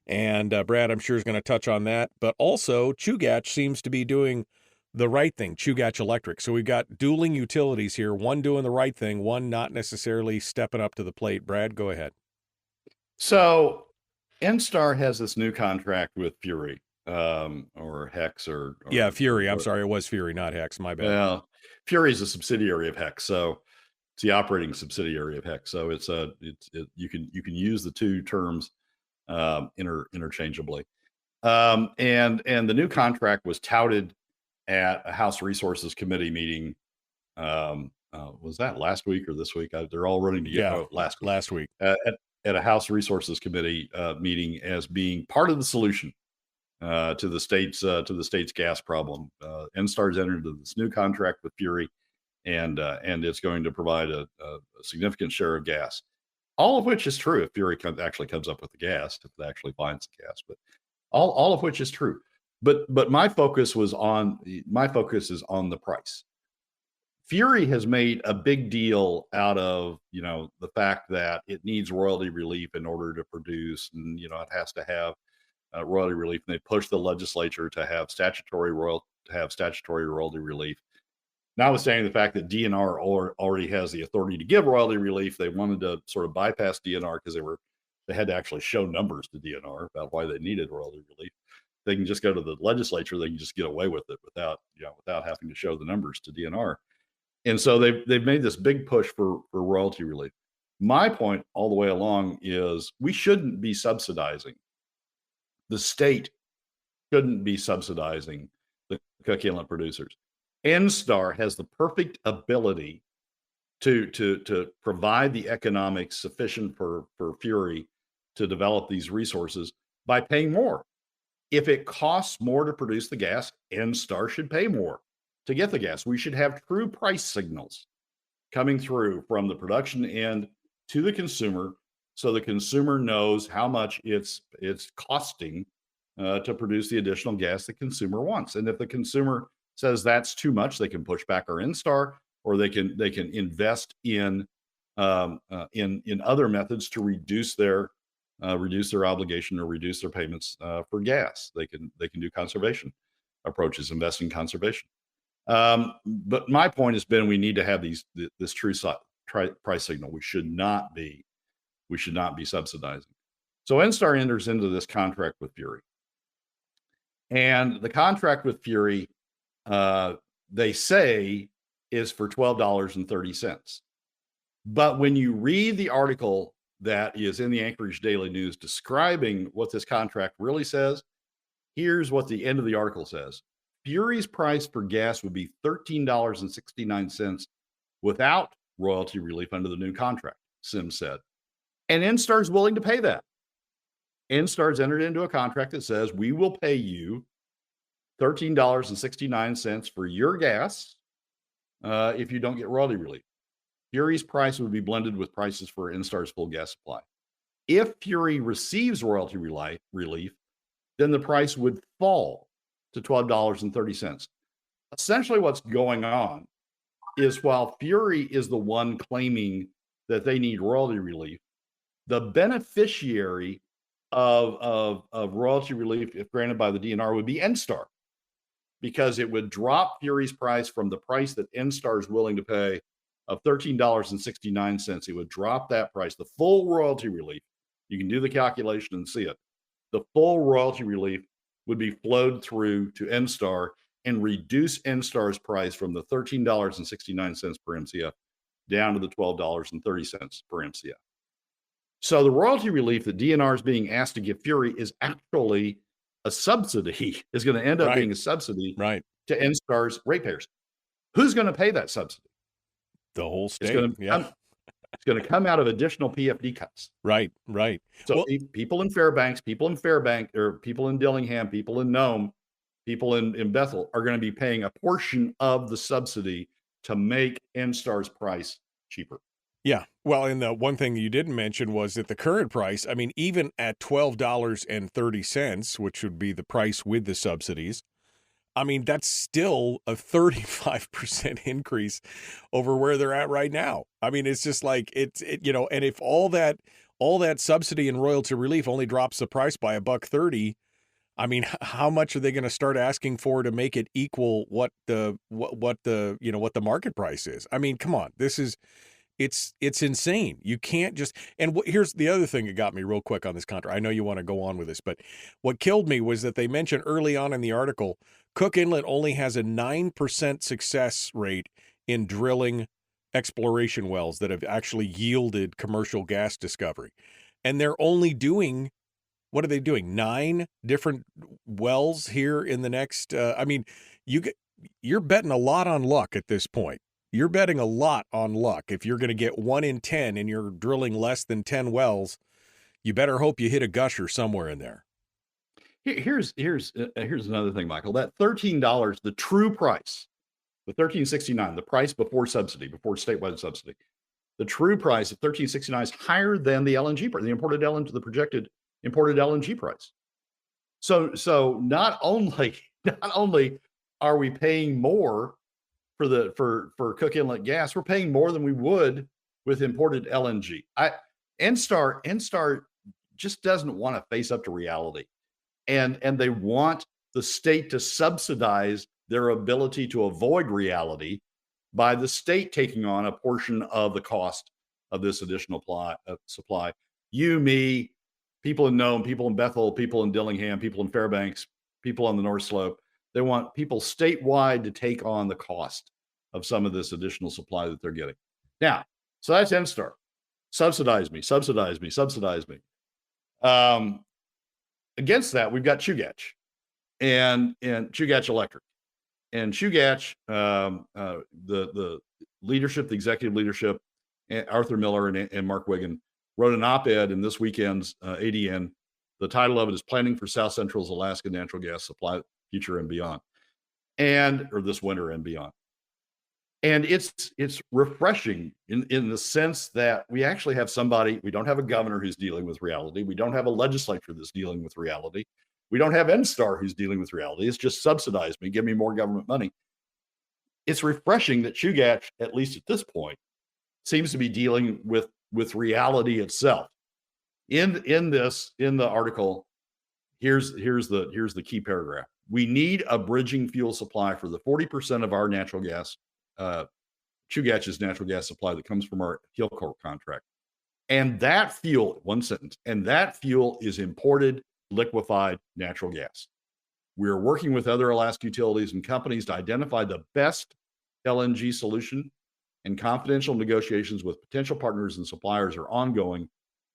And Brad, I'm sure, is going to touch on that. But also, Chugach seems to be doing the right thing, Chugach Electric. So we've got dueling utilities here, one doing the right thing, one not necessarily stepping up to the plate. Brad, go ahead. So Enstar has this new contract with Fury. Or Hex or Fury. I'm sorry, it was Fury, not Hex. My bad. Well, Fury is a subsidiary of Hex, so it's the operating subsidiary of Hex. So you can use the two terms interchangeably. And the new contract was touted at a House Resources Committee meeting. Was that last week or this week? They're all running together. Last week at a House Resources Committee meeting as being part of the solution to the state's gas problem. Enstar's entered into this new contract with Fury, and it's going to provide a significant share of gas, all of which is true if Fury actually comes up with the gas, if it actually finds the gas. But all of which is true. But my focus is on the price. Fury has made a big deal out of, the fact that it needs royalty relief in order to produce, and, it has to have royalty relief. And they pushed the legislature to have statutory royalty relief. Notwithstanding the fact that DNR already has the authority to give royalty relief, they wanted to sort of bypass DNR because they had to actually show numbers to DNR about why they needed royalty relief. They can just go to the legislature; they can just get away with it without having to show the numbers to DNR. And so they've made this big push for royalty relief. My point all the way along is we shouldn't be subsidizing. The state shouldn't be subsidizing the Cook Inlet producers. Enstar has the perfect ability to provide the economics sufficient for Fury to develop these resources by paying more. If it costs more to produce the gas, Enstar should pay more to get the gas. We should have true price signals coming through from the production end to the consumer, so the consumer knows how much it's costing to produce the additional gas the consumer wants. And if the consumer says that's too much, they can push back our Enstar, or they can invest in other methods to reduce their obligation or reduce their payments for gas. They can do conservation approaches, invest in conservation. But my point has been we need to have this true price signal. We should not be subsidizing. So Enstar enters into this contract with Fury, and the contract with Fury, they say, is for $12.30. But when you read the article that is in the Anchorage Daily News describing what this contract really says, here's what the end of the article says. Fury's price for gas would be $13.69 without royalty relief under the new contract, Sims said. And Enstar's willing to pay that. Enstar's entered into a contract that says we will pay you $13.69 for your gas if you don't get royalty relief. Fury's price would be blended with prices for Enstar's full gas supply. If Fury receives royalty relief, then the price would fall to $12.30. Essentially, what's going on is while Fury is the one claiming that they need royalty relief, the beneficiary of royalty relief, if granted by the DNR, would be Enstar, because it would drop Fury's price from the price that Enstar is willing to pay of $13.69. It would drop that price, the full royalty relief. You can do the calculation and see it. The full royalty relief would be flowed through to Enstar and reduce Enstar's price from the $13.69 per MCF down to the $12.30 per MCF. So the royalty relief that DNR is being asked to give Fury is actually a subsidy, is going to end up being a subsidy to Enstar's ratepayers. Who's going to pay that subsidy? The whole state. It's going to come out of additional PFD cuts. Right. So people in Fairbanks, or people in Dillingham, people in Nome, people in Bethel are going to be paying a portion of the subsidy to make Enstar's price cheaper. Yeah. Well, and the one thing you didn't mention was that the current price, I mean, even at $12.30, which would be the price with the subsidies, I mean, that's still a 35% increase over where they're at right now. I mean, it's just like and if all that subsidy and royalty relief only drops the price by $1.30, I mean, how much are they going to start asking for to make it equal what the market price is? I mean, come on, it's insane. You can't just, and here's the other thing that got me real quick on this contract. I know you want to go on with this, but what killed me was that they mentioned early on in the article, Cook Inlet only has a 9% success rate in drilling exploration wells that have actually yielded commercial gas discovery. And they're only doing, what are they doing? 9 different wells here in the next, you're betting a lot on luck at this point. You're betting a lot on luck. If you're going to get 1 in 10 and you're drilling less than 10 wells, you better hope you hit a gusher somewhere in there. Here's another thing, Michael. That $13, the true price, the $13.69, the price before subsidy, before statewide subsidy, the true price of $13.69 is higher than the LNG price, the projected imported LNG price. So not only are we paying more for Cook Inlet gas. We're paying more than we would with imported LNG. Enstar just doesn't want to face up to reality, and they want the state to subsidize their ability to avoid reality by the state taking on a portion of the cost of this additional supply. You, me, people in Nome, people in Bethel, people in Dillingham, people in Fairbanks, people on the North Slope. They want people statewide to take on the cost of some of this additional supply that they're getting. Now, so that's Enstar. Subsidize me, subsidize me, subsidize me. Against that, we've got Chugach and Chugach Electric. And Chugach, the leadership, the executive leadership, Arthur Miller and Mark Wiggin wrote an op-ed in this weekend's ADN. The title of it is Planning for South Central's Alaska Natural Gas Supply Future and Beyond, or this winter and beyond. And it's refreshing in the sense that we actually have somebody. We don't have a governor who's dealing with reality. We don't have a legislature that's dealing with reality. We don't have Enstar who's dealing with reality. It's just subsidize me, give me more government money. It's refreshing that Chugach, at least at this point, seems to be dealing with reality itself. In the article, here's the key paragraph. We need a bridging fuel supply for the 40% of our natural gas, Chugach's natural gas supply that comes from our Hillcorp contract. And that fuel, one sentence, and that fuel is imported liquefied natural gas. We are working with other Alaska utilities and companies to identify the best LNG solution, and confidential negotiations with potential partners and suppliers are ongoing,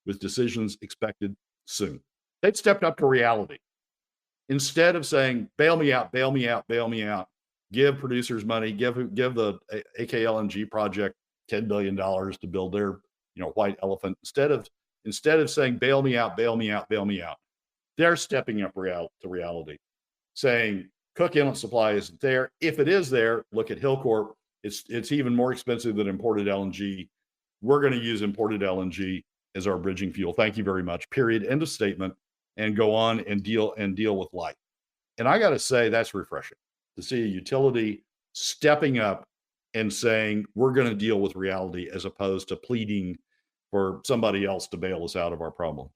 with decisions expected soon. They've stepped up to reality. Instead of saying, bail me out, bail me out, bail me out, give producers money, give the AK LNG project $10 billion to build their white elephant. Instead of saying, bail me out, bail me out, bail me out, they're stepping up to reality, saying Cook Inlet supply isn't there. If it is there, look at Hillcorp. It's even more expensive than imported LNG. We're going to use imported LNG as our bridging fuel. Thank you very much. Period. End of statement. And go on and deal with life. And I got to say, that's refreshing to see a utility stepping up and saying we're going to deal with reality as opposed to pleading for somebody else to bail us out of our problems.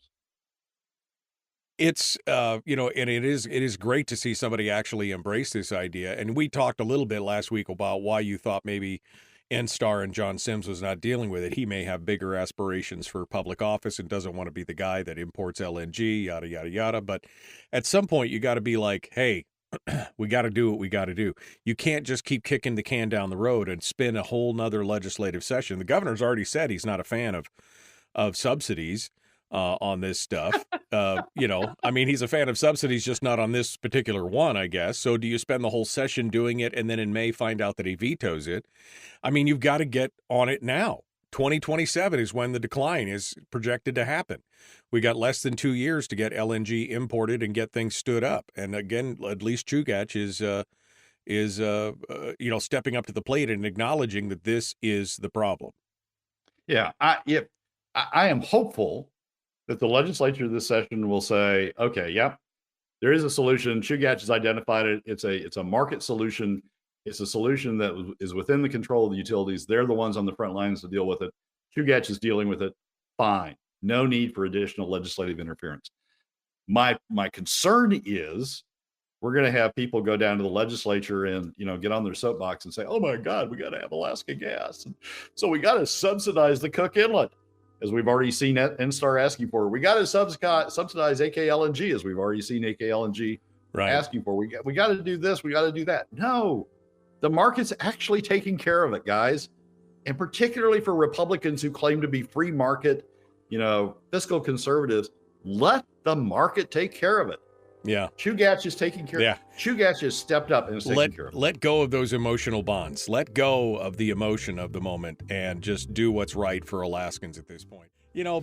It's and it is great to see somebody actually embrace this idea. And we talked a little bit last week about why you thought maybe Enstar and John Sims was not dealing with it. He may have bigger aspirations for public office and doesn't want to be the guy that imports LNG, yada, yada, yada. But at some point, you got to be like, hey, we got to do what we got to do. You can't just keep kicking the can down the road and spin a whole nother legislative session. The governor's already said he's not a fan of subsidies on this stuff. He's a fan of subsidies, just not on this particular one, I guess. So do you spend the whole session doing it and then in May find out that he vetoes it? I mean, you've got to get on it now. 2027 is when the decline is projected to happen. We got less than 2 years to get LNG imported and get things stood up. And again, at least Chugach is stepping up to the plate and acknowledging that this is the problem. Yeah, I am hopeful that the legislature this session will say, okay, yep, there is a solution. Chugach has identified it. It's a market solution. It's a solution that is within the control of the utilities. They're the ones on the front lines to deal with it. Chugach is dealing with it. Fine. No need for additional legislative interference. My concern is we're going to have people go down to the legislature and get on their soapbox and say, oh my God, we got to have Alaska gas. And so we got to subsidize the Cook Inlet, as we've already seen Enstar asking for. We got to subsidize AK LNG, as we've already seen AK LNG asking for. We got to do this. We got to do that. No, the market's actually taking care of it, guys. And particularly for Republicans who claim to be free market, fiscal conservatives, let the market take care of it. Yeah. Chugach is taking care of it. Chugach has stepped up and is taking care of it. Let go of those emotional bonds. Let go of the emotion of the moment and just do what's right for Alaskans at this point.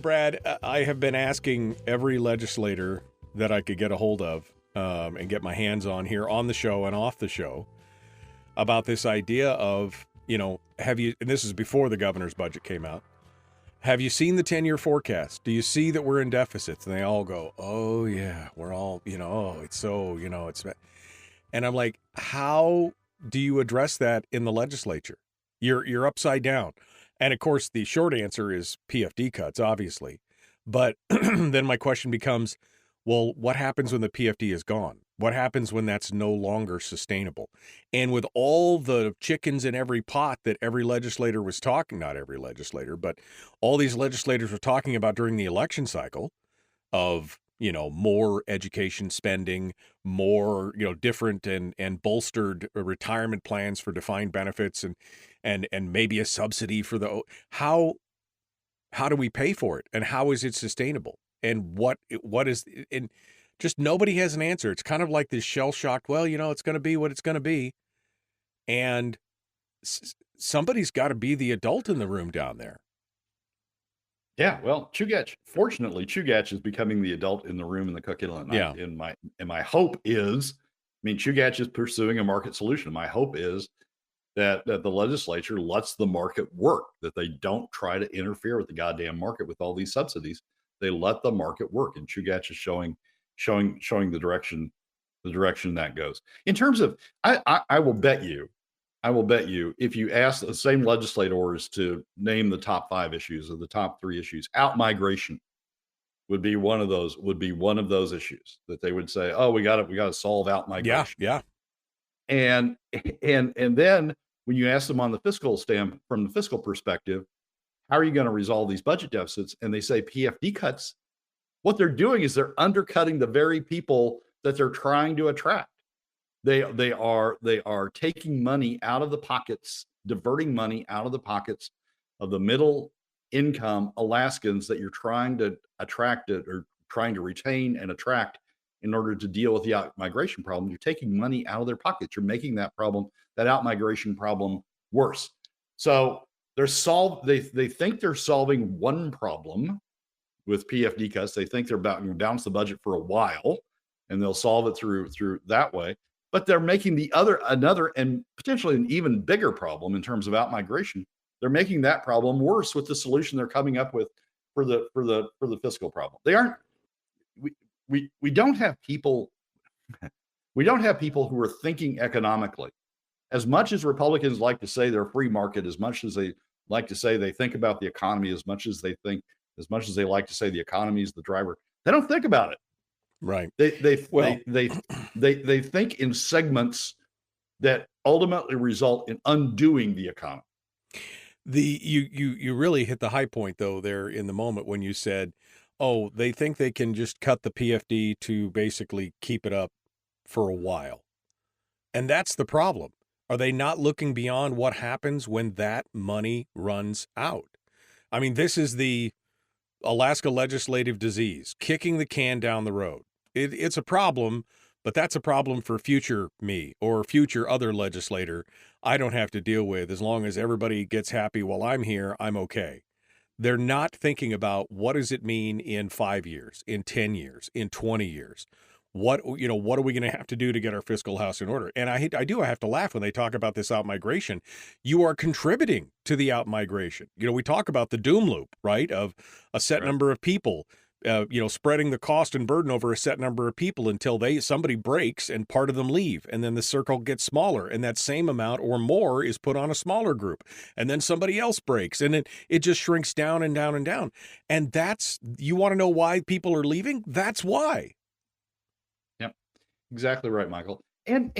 Brad, I have been asking every legislator that I could get a hold of and get my hands on here on the show and off the show about this idea of, have you, and this is before the governor's budget came out, have you seen the 10-year forecast? Do you see that we're in deficits? And they all go, oh, yeah, we're all, it's so, it's. And I'm like, how do you address that in the legislature? You're upside down. And of course, the short answer is PFD cuts, obviously. But then my question becomes, well, what happens when the PFD is gone? What happens when that's no longer sustainable? And with all the chickens in every pot that every legislator was talking, not every legislator, but all these legislators were talking about during the election cycle of, more education spending, more, different and bolstered retirement plans for defined benefits and maybe a subsidy for how do we pay for it, and how is it sustainable? And what is, and just nobody has an answer. It's kind of like this shell-shocked, well, it's going to be what it's going to be. And somebody's got to be the adult in the room down there. Yeah, well, fortunately, Chugach is becoming the adult in the room in the Cook Inlet. And my hope is, Chugach is pursuing a market solution. My hope is that the legislature lets the market work, that they don't try to interfere with the goddamn market with all these subsidies. They let the market work, and Chugach is showing the direction that goes. In terms of, I will bet you, if you ask the same legislators to name the top 5 issues or the top 3 issues, out-migration would be one of those issues that they would say, oh, we got to solve out-migration. Yeah. And then when you ask them on the from the fiscal perspective, how are you going to resolve these budget deficits? And they say PFD cuts. What they're doing is they're undercutting the very people that they're trying to attract. They are taking money out of the pockets, diverting money out of the pockets of the middle income Alaskans that you're trying to attract or trying to retain and attract in order to deal with the out-migration problem. You're taking money out of their pockets. You're making that out-migration problem worse. So they think they're solving one problem with PFD cuts. They think they're about to balance the budget for a while, and they'll solve it through that way. But they're making another and potentially an even bigger problem in terms of out-migration. They're making that problem worse with the solution they're coming up with for the fiscal problem. They aren't. We don't have people. We don't have people who are thinking economically. As much as Republicans like to say they're free market, as much as they like to say they think about the economy, as much as they like to say the economy is the driver, they don't think about it. Right. They think in segments that ultimately result in undoing the economy. You really hit the high point though there in the moment when you said, oh, they think they can just cut the PFD to basically keep it up for a while. And that's the problem. Are they not looking beyond what happens when that money runs out? This is the Alaska legislative disease, kicking the can down the road. It's a problem, but that's a problem for future me or future other legislator I don't have to deal with. As long as everybody gets happy while I'm here, I'm okay. They're not thinking about what does it mean in 5 years, in 10 years, in 20 years. What are we going to have to do to get our fiscal house in order? And I have to laugh when they talk about this out-migration. You are contributing to the out-migration. We talk about the doom loop, right, of a set number of people, spreading the cost and burden over a set number of people until somebody breaks and part of them leave. And then the circle gets smaller, and that same amount or more is put on a smaller group. And then somebody else breaks, and it just shrinks down and down and down. And you want to know why people are leaving? That's why. Exactly right, Michael. And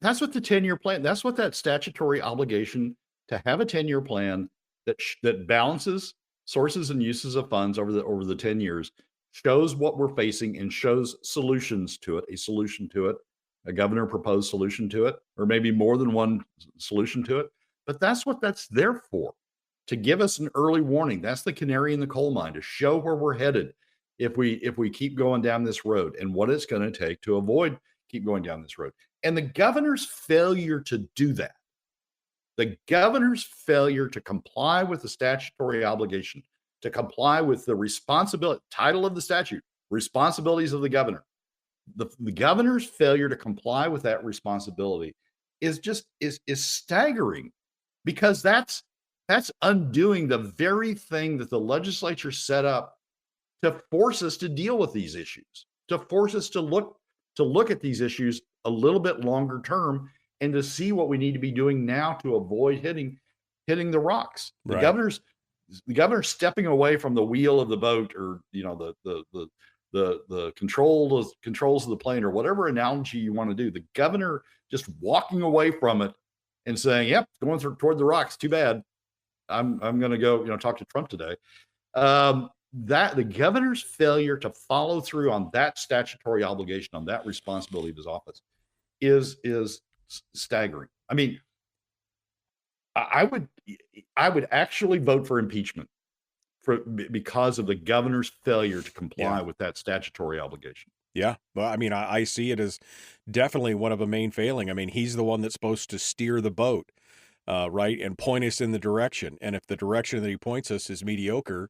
that's what the 10-year plan, that's what that statutory obligation to have a 10-year plan that balances sources and uses of funds over the 10 years shows what we're facing and shows solutions to it, a governor proposed solution to it, or maybe more than one solution to it. But that's what that's there for, to give us an early warning. That's the canary in the coal mine, to show where we're headed if we keep going down this road and what it's going to take to avoid keep going down this road. And the governor's failure to do that, the governor's failure to comply with the statutory obligation, to comply with the responsibility, title of the statute, responsibilities of the governor, the governor's failure to comply with that responsibility is staggering, because that's undoing the very thing that the legislature set up to force us to deal with these issues, to force us to look at these issues a little bit longer term and to see what we need to be doing now to avoid hitting the rocks. The Right. governor's stepping away from the wheel of the boat, or the controls of the plane, or whatever analogy you want to do. The governor just walking away from it and saying, "Yep, going toward the rocks. Too bad. I'm going to go talk to Trump today." That the governor's failure to follow through on that statutory obligation, on that responsibility of his office, is staggering. I mean, I would actually vote for impeachment because of the governor's failure to comply with that statutory obligation. Yeah. Well, I mean, I see it as definitely one of a main failing. I mean, he's the one that's supposed to steer the boat, right, and point us in the direction. And if the direction that he points us is mediocre,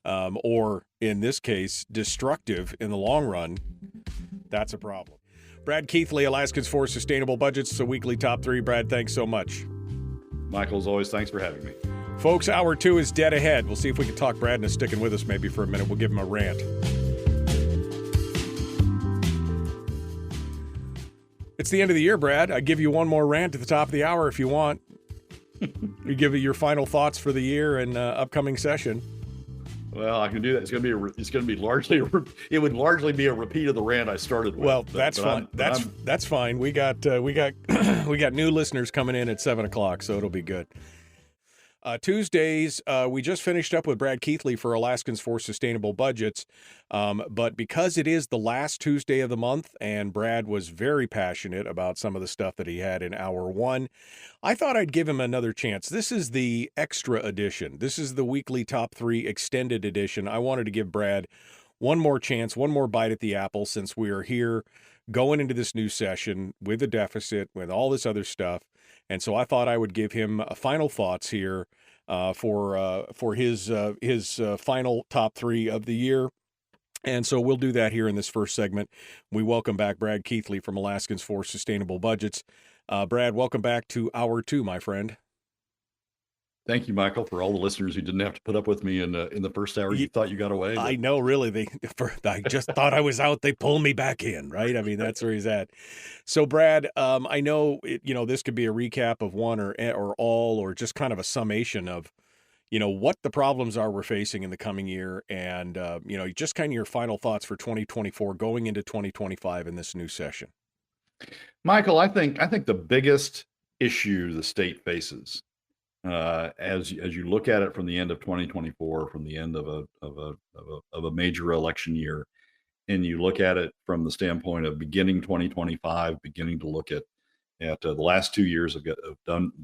or in this case, destructive in the long run, that's a problem. Brad Keithley, Alaskans for Sustainable Budgets, the weekly top 3. Brad, thanks so much. Michael, as always, thanks for having me. Folks, hour 2 is dead ahead. We'll see if we can talk Brad into sticking with us maybe for a minute. We'll give him a rant. It's the end of the year, Brad. I give you one more rant at the top of the hour if you want. You give it your final thoughts for the year and upcoming session. Well, I can do that. It would largely be a repeat of the rant I started with. Well, that's fine. That's fine. We got new listeners coming in at 7:00, so it'll be good. Tuesdays, we just finished up with Brad Keithley for Alaskans for Sustainable Budgets, but because it is the last Tuesday of the month and Brad was very passionate about some of the stuff that he had in hour 1, I thought I'd give him another chance. This is the extra edition. This is the weekly top 3 extended edition. I wanted to give Brad one more chance, one more bite at the apple, since we are here going into this new session with a deficit, with all this other stuff. And so I thought I would give him final thoughts here for his final top 3 of the year. And so we'll do that here in this first segment. We welcome back Brad Keithley from Alaskans for Sustainable Budgets. Brad, welcome back to hour 2, my friend. Thank you, Michael, for all the listeners who didn't have to put up with me in the first hour. You thought you got away. I know, really. I just thought I was out. They pulled me back in, right? I mean, that's where he's at. So, Brad, I know this could be a recap of one or all, or just kind of a summation of what the problems are we're facing in the coming year, and just kind of your final thoughts for 2024 going into 2025 in this new session. Michael, I think the biggest issue the state faces, as you look at it from the end of 2024, from the end of a major election year, and you look at it from the standpoint of beginning 2025, beginning to look at the last 2 years of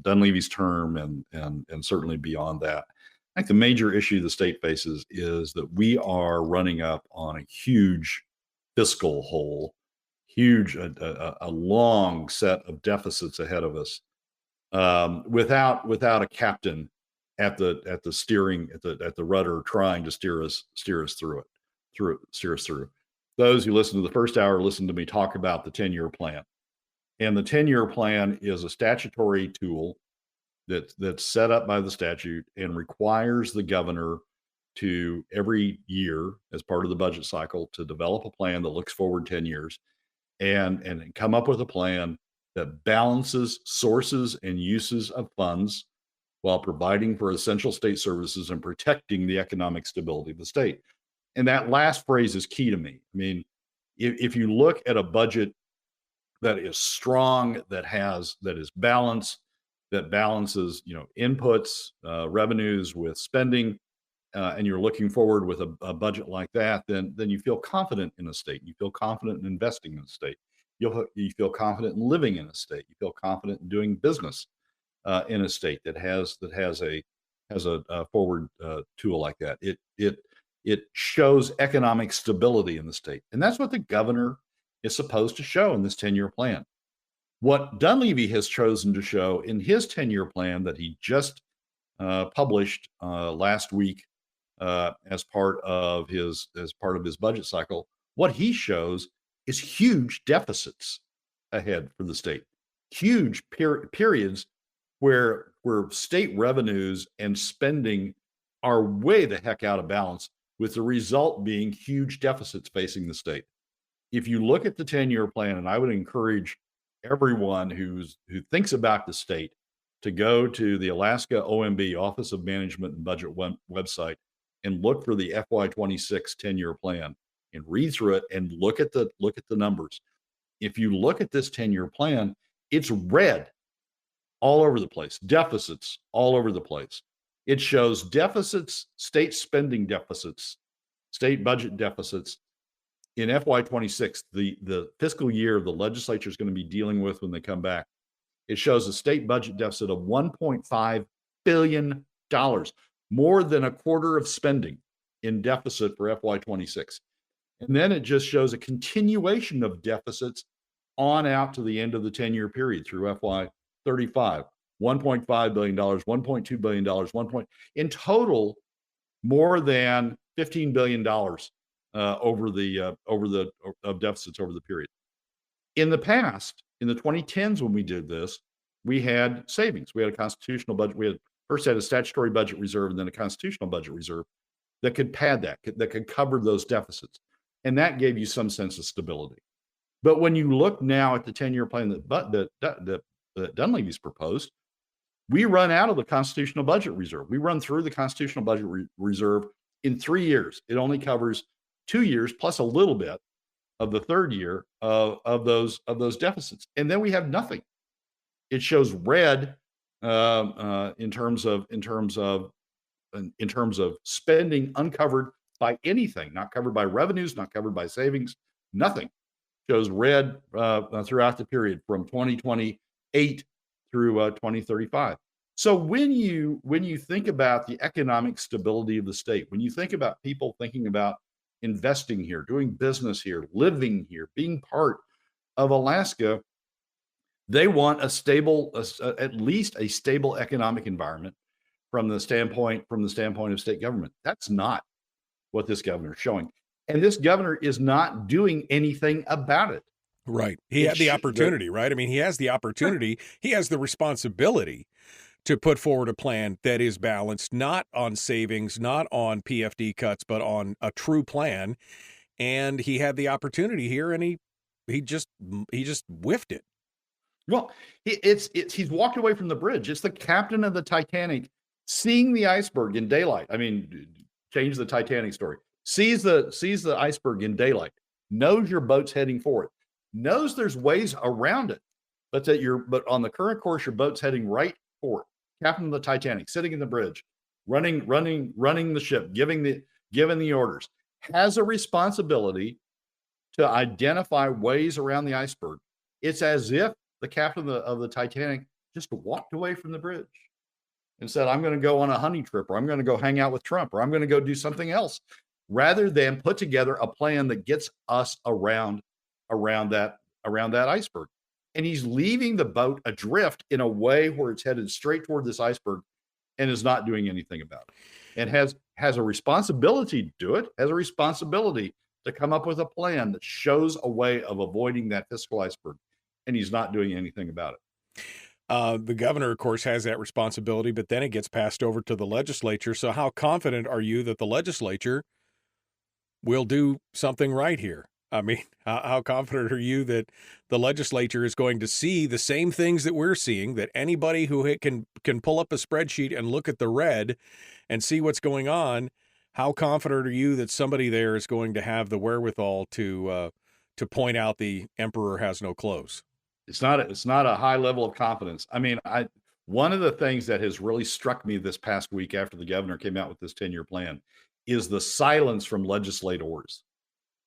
Dunleavy's term, and certainly beyond that, I think the major issue the state faces is that we are running up on a huge fiscal hole, a long set of deficits ahead of us. Without a captain at the steering at the rudder trying to steer us through. Those who listened to the first hour listened to me talk about the 10-year plan, and the 10-year plan is a statutory tool that's set up by the statute and requires the governor to every year, as part of the budget cycle, to develop a plan that looks forward 10 years and come up with a plan that balances sources and uses of funds while providing for essential state services and protecting the economic stability of the state. And that last phrase is key to me. I mean, if you look at a budget that is strong, that is balanced, that balances, inputs, revenues with spending, and you're looking forward with a budget like that, then you feel confident in a state. You feel confident in investing in a state. You feel confident in living in a state. You feel confident in doing business in a state that has a forward tool like that. It shows economic stability in the state, and that's what the governor is supposed to show in this 10-year plan. What Dunleavy has chosen to show in his 10-year plan that he just published last week as part of his budget cycle, what he shows is huge deficits ahead for the state, huge periods where state revenues and spending are way the heck out of balance, with the result being huge deficits facing the state. If you look at the 10-year plan, and I would encourage everyone who thinks about the state to go to the Alaska OMB, Office of Management and Budget website, and look for the FY26 10-year plan and read through it and look at the numbers. If you look at this 10-year plan, it's red all over the place, deficits all over the place. It shows deficits, state spending deficits, state budget deficits in FY26, the fiscal year the legislature is going to be dealing with when they come back. It shows a state budget deficit of $1.5 billion, more than a quarter of spending in deficit for FY26. And then it just shows a continuation of deficits on out to the end of the 10-year period through FY35. $1.5 billion, $1.2 billion, in total, more than $15 billion of deficits over the period. In the past, in the 2010s, when we did this, we had savings. We had a constitutional budget. We had first had a statutory budget reserve and then a constitutional budget reserve that could pad that could cover those deficits. And that gave you some sense of stability. But when you look now at the 10-year plan that Dunleavy's proposed, we run out of the constitutional budget reserve. We run through the constitutional budget reserve in 3 years. It only covers 2 years plus a little bit of the third year of those deficits, and then we have nothing. It shows red in terms of spending uncovered by anything, not covered by revenues, not covered by savings, nothing. Shows red throughout the period from 2028 through 2035. So when you think about the economic stability of the state, when you think about people thinking about investing here, doing business here, living here, being part of Alaska, they want a stable, at least a stable economic environment from the standpoint of state government. That's not what this governor is showing. And this governor is not doing anything about it. Right. He had the opportunity, right? I mean, he has the opportunity. He has the responsibility to put forward a plan that is balanced, not on savings, not on PFD cuts, but on a true plan. And he had the opportunity here, and he just whiffed it. Well, he's walked away from the bridge. It's the captain of the Titanic seeing the iceberg in daylight. I mean, change the Titanic story. Sees the iceberg in daylight, knows your boat's heading for it, knows there's ways around it, but on the current course, your boat's heading right for it. Captain of the Titanic, sitting in the bridge, running the ship, giving the orders, has a responsibility to identify ways around the iceberg. It's as if the captain of the Titanic just walked away from the bridge and said, I'm going to go on a hunting trip, or I'm going to go hang out with Trump, or I'm going to go do something else, rather than put together a plan that gets us around that iceberg. And he's leaving the boat adrift in a way where it's headed straight toward this iceberg and is not doing anything about it. And has a responsibility to do it, has a responsibility to come up with a plan that shows a way of avoiding that fiscal iceberg. And he's not doing anything about it. The governor, of course, has that responsibility, but then it gets passed over to the legislature. So how confident are you that the legislature will do something right here? I mean, how confident are you that the legislature is going to see the same things that we're seeing, that anybody who can pull up a spreadsheet and look at the red and see what's going on? How confident are you that somebody there is going to have the wherewithal to point out the emperor has no clothes? It's not a high level of confidence. I mean, one of the things that has really struck me this past week after the governor came out with this 10-year plan is the silence from legislators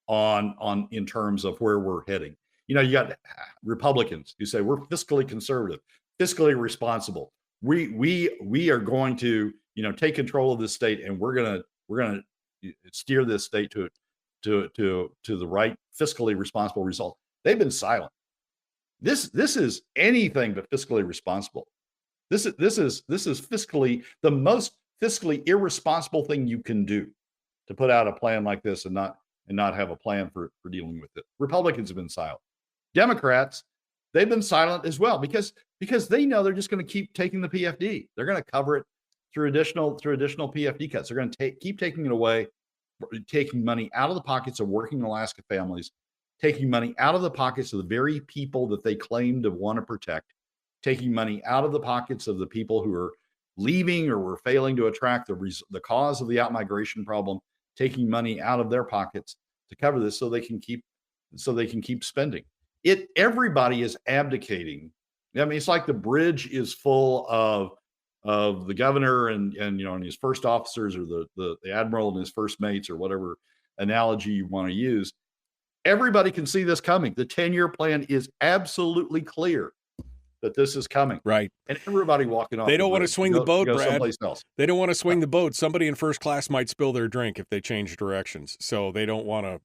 on in terms of where we're heading. You know, you got Republicans who say we're fiscally conservative, fiscally responsible. We are going to, take control of this state, and we're gonna steer this state to the right fiscally responsible result. They've been silent. This is anything but fiscally responsible. This is fiscally the most fiscally irresponsible thing you can do, to put out a plan like this and not have a plan for dealing with it. Republicans have been silent. Democrats, they've been silent as well because they know they're just going to keep taking the PFD. They're going to cover it through additional PFD cuts. They're going to keep taking it away, taking money out of the pockets of working Alaska families taking money out of the pockets of the very people that they claim to want to protect, taking money out of the pockets of the people who are leaving or were failing to attract the cause of the outmigration problem, taking money out of their pockets to cover this so they can keep spending. Everybody is abdicating. I mean, it's like the bridge is full of the governor and his first officers, or the admiral and his first mates, or whatever analogy you want to use. Everybody can see this coming. The 10-year plan is absolutely clear that this is coming. Right. And everybody walking off. They don't want to swing the boat, Brad. Someplace else. They don't want to swing the boat. Somebody in first class might spill their drink if they change directions. So they don't want to,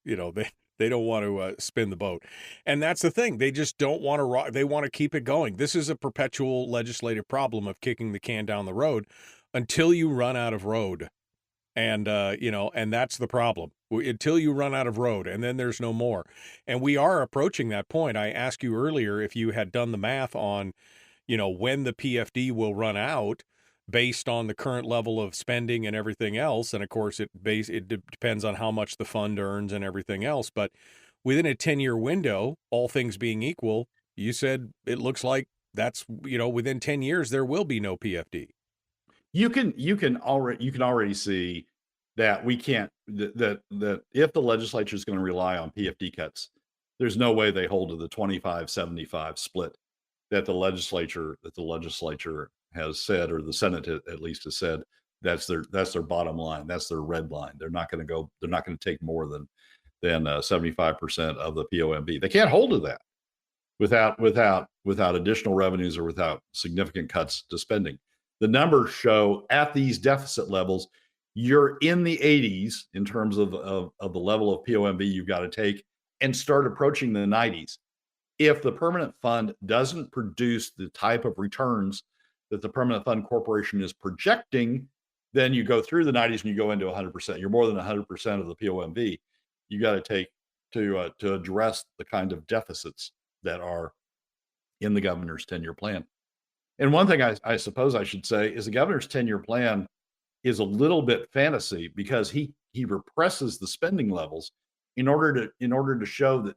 they don't want to spin the boat. And that's the thing. They just don't want to, they want to keep it going. This is a perpetual legislative problem of kicking the can down the road until you run out of road. And, and that's the problem. Until you run out of road, and then there's no more. And we are approaching that point. I asked you earlier if you had done the math on, when the PFD will run out based on the current level of spending and everything else. And of course, it depends on how much the fund earns and everything else. But within a 10-year window, all things being equal, you said it looks like that's, within 10 years, there will be no PFD. You can already see that we can't, that if the legislature is going to rely on PFD cuts, there's no way they hold to the 25-75 split that the legislature has said, or the Senate at least has said. That's their bottom line. That's their red line. They're not going to take more than 75% of the POMB. They can't hold to that without additional revenues or without significant cuts to spending. The numbers show at these deficit levels, you're in the 80s in terms of the level of POMB you've got to take, and start approaching the 90s. If the permanent fund doesn't produce the type of returns that the permanent fund corporation is projecting, then you go through the 90s and you go into 100%. You're more than 100% of the POMB you got to take to address the kind of deficits that are in the governor's 10-year plan. And one thing I suppose I should say is the governor's 10-year plan is a little bit fantasy, because he represses the spending levels in order to show that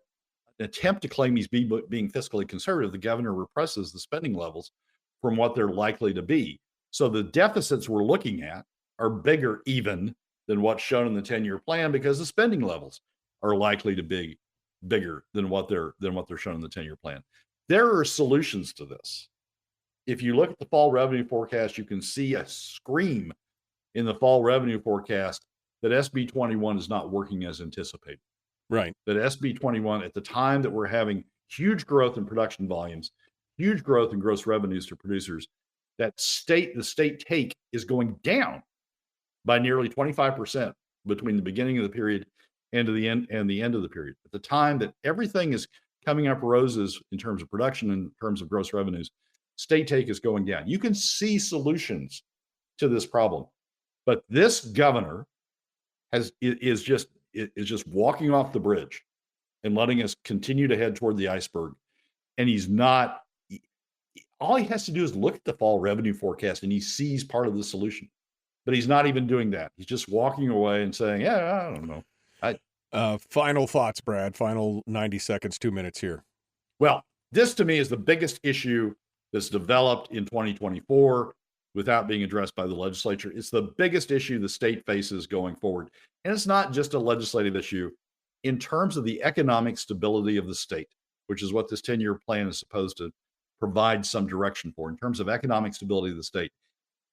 an attempt to claim he's being fiscally conservative. The governor represses the spending levels from what they're likely to be. So the deficits we're looking at are bigger even than what's shown in the 10-year plan, because the spending levels are likely to be bigger than what they're shown in the 10-year plan. There are solutions to this. If you look at the fall revenue forecast, you can see a scream in the fall revenue forecast that SB 21 is not working as anticipated. Right. That SB 21, at the time that we're having huge growth in production volumes, huge growth in gross revenues to producers, the state take is going down by nearly 25% between the beginning of the period and the end of the period. At the time that everything is coming up roses in terms of production, in terms of gross revenues, state take is going down. You can see solutions to this problem, but this governor is just walking off the bridge and letting us continue to head toward the iceberg. And he's not. All he has to do is look at the fall revenue forecast, and he sees part of the solution. But he's not even doing that. He's just walking away and saying, "Yeah, I don't know." Final thoughts, Brad. Final 90 seconds, 2 minutes here. Well, this to me is the biggest issue that's developed in 2024 without being addressed by the legislature. It's the biggest issue the state faces going forward. And it's not just a legislative issue. In terms of the economic stability of the state, which is what this 10-year plan is supposed to provide some direction for, in terms of economic stability of the state,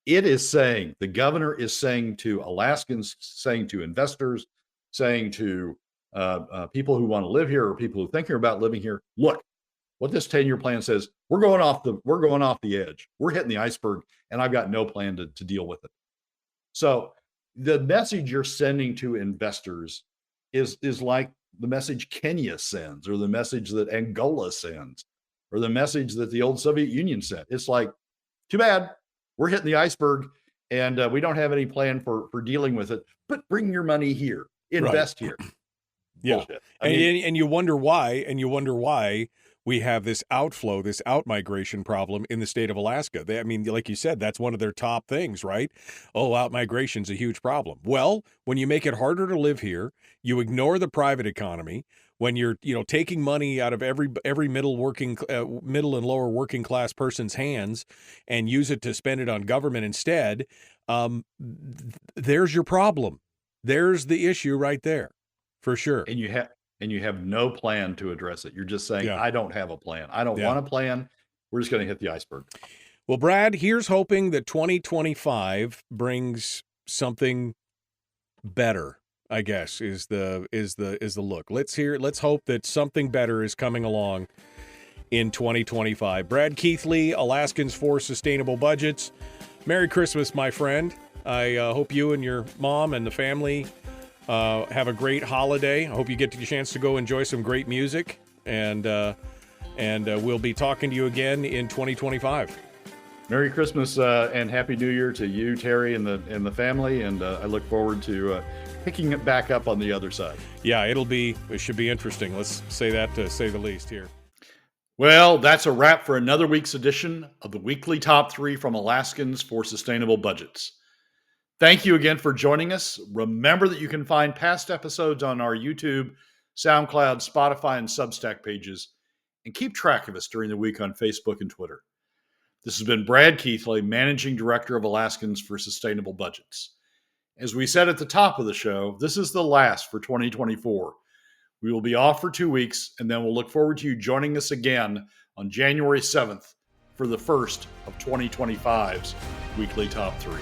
it is saying, the governor is saying to Alaskans, saying to investors, saying to people who want to live here or people who are thinking about living here, look, what this 10-year plan says, we're going off the edge. We're hitting the iceberg, and I've got no plan to deal with it. So the message you're sending to investors is like the message Kenya sends, or the message that Angola sends, or the message that the old Soviet Union sent. It's like, too bad, we're hitting the iceberg, and we don't have any plan for dealing with it, but bring your money here, invest here. Yeah. And you wonder why we have this outflow, this outmigration problem in the state of Alaska. Like you said, that's one of their top things, right? Oh, outmigration's a huge problem. Well, when you make it harder to live here, you ignore the private economy. when you're taking money out of every middle and lower working class person's hands and use it to spend it on government instead, there's your problem. There's the issue right there, for sure. And you have no plan to address it. You're just saying, I don't have a plan. I don't want a plan. We're just going to hit the iceberg. Well, Brad, here's hoping that 2025 brings something better, I guess, is the look. Let's hope that something better is coming along in 2025. Brad Keithley, Alaskans for Sustainable Budgets. Merry Christmas, my friend. I hope you and your mom and the family have a great holiday. I hope you get the chance to go enjoy some great music, and we'll be talking to you again in 2025. Merry Christmas and Happy New Year to you, Terry, and the family, and I look forward to picking it back up on the other side. Yeah, it should be interesting. Let's say that to say the least here. Well, that's a wrap for another week's edition of the Weekly Top 3 from Alaskans for Sustainable Budgets. Thank you again for joining us. Remember that you can find past episodes on our YouTube, SoundCloud, Spotify, and Substack pages, and keep track of us during the week on Facebook and Twitter. This has been Brad Keithley, Managing Director of Alaskans for Sustainable Budgets. As we said at the top of the show, this is the last for 2024. We will be off for 2 weeks, and then we'll look forward to you joining us again on January 7th for the first of 2025's Weekly Top 3.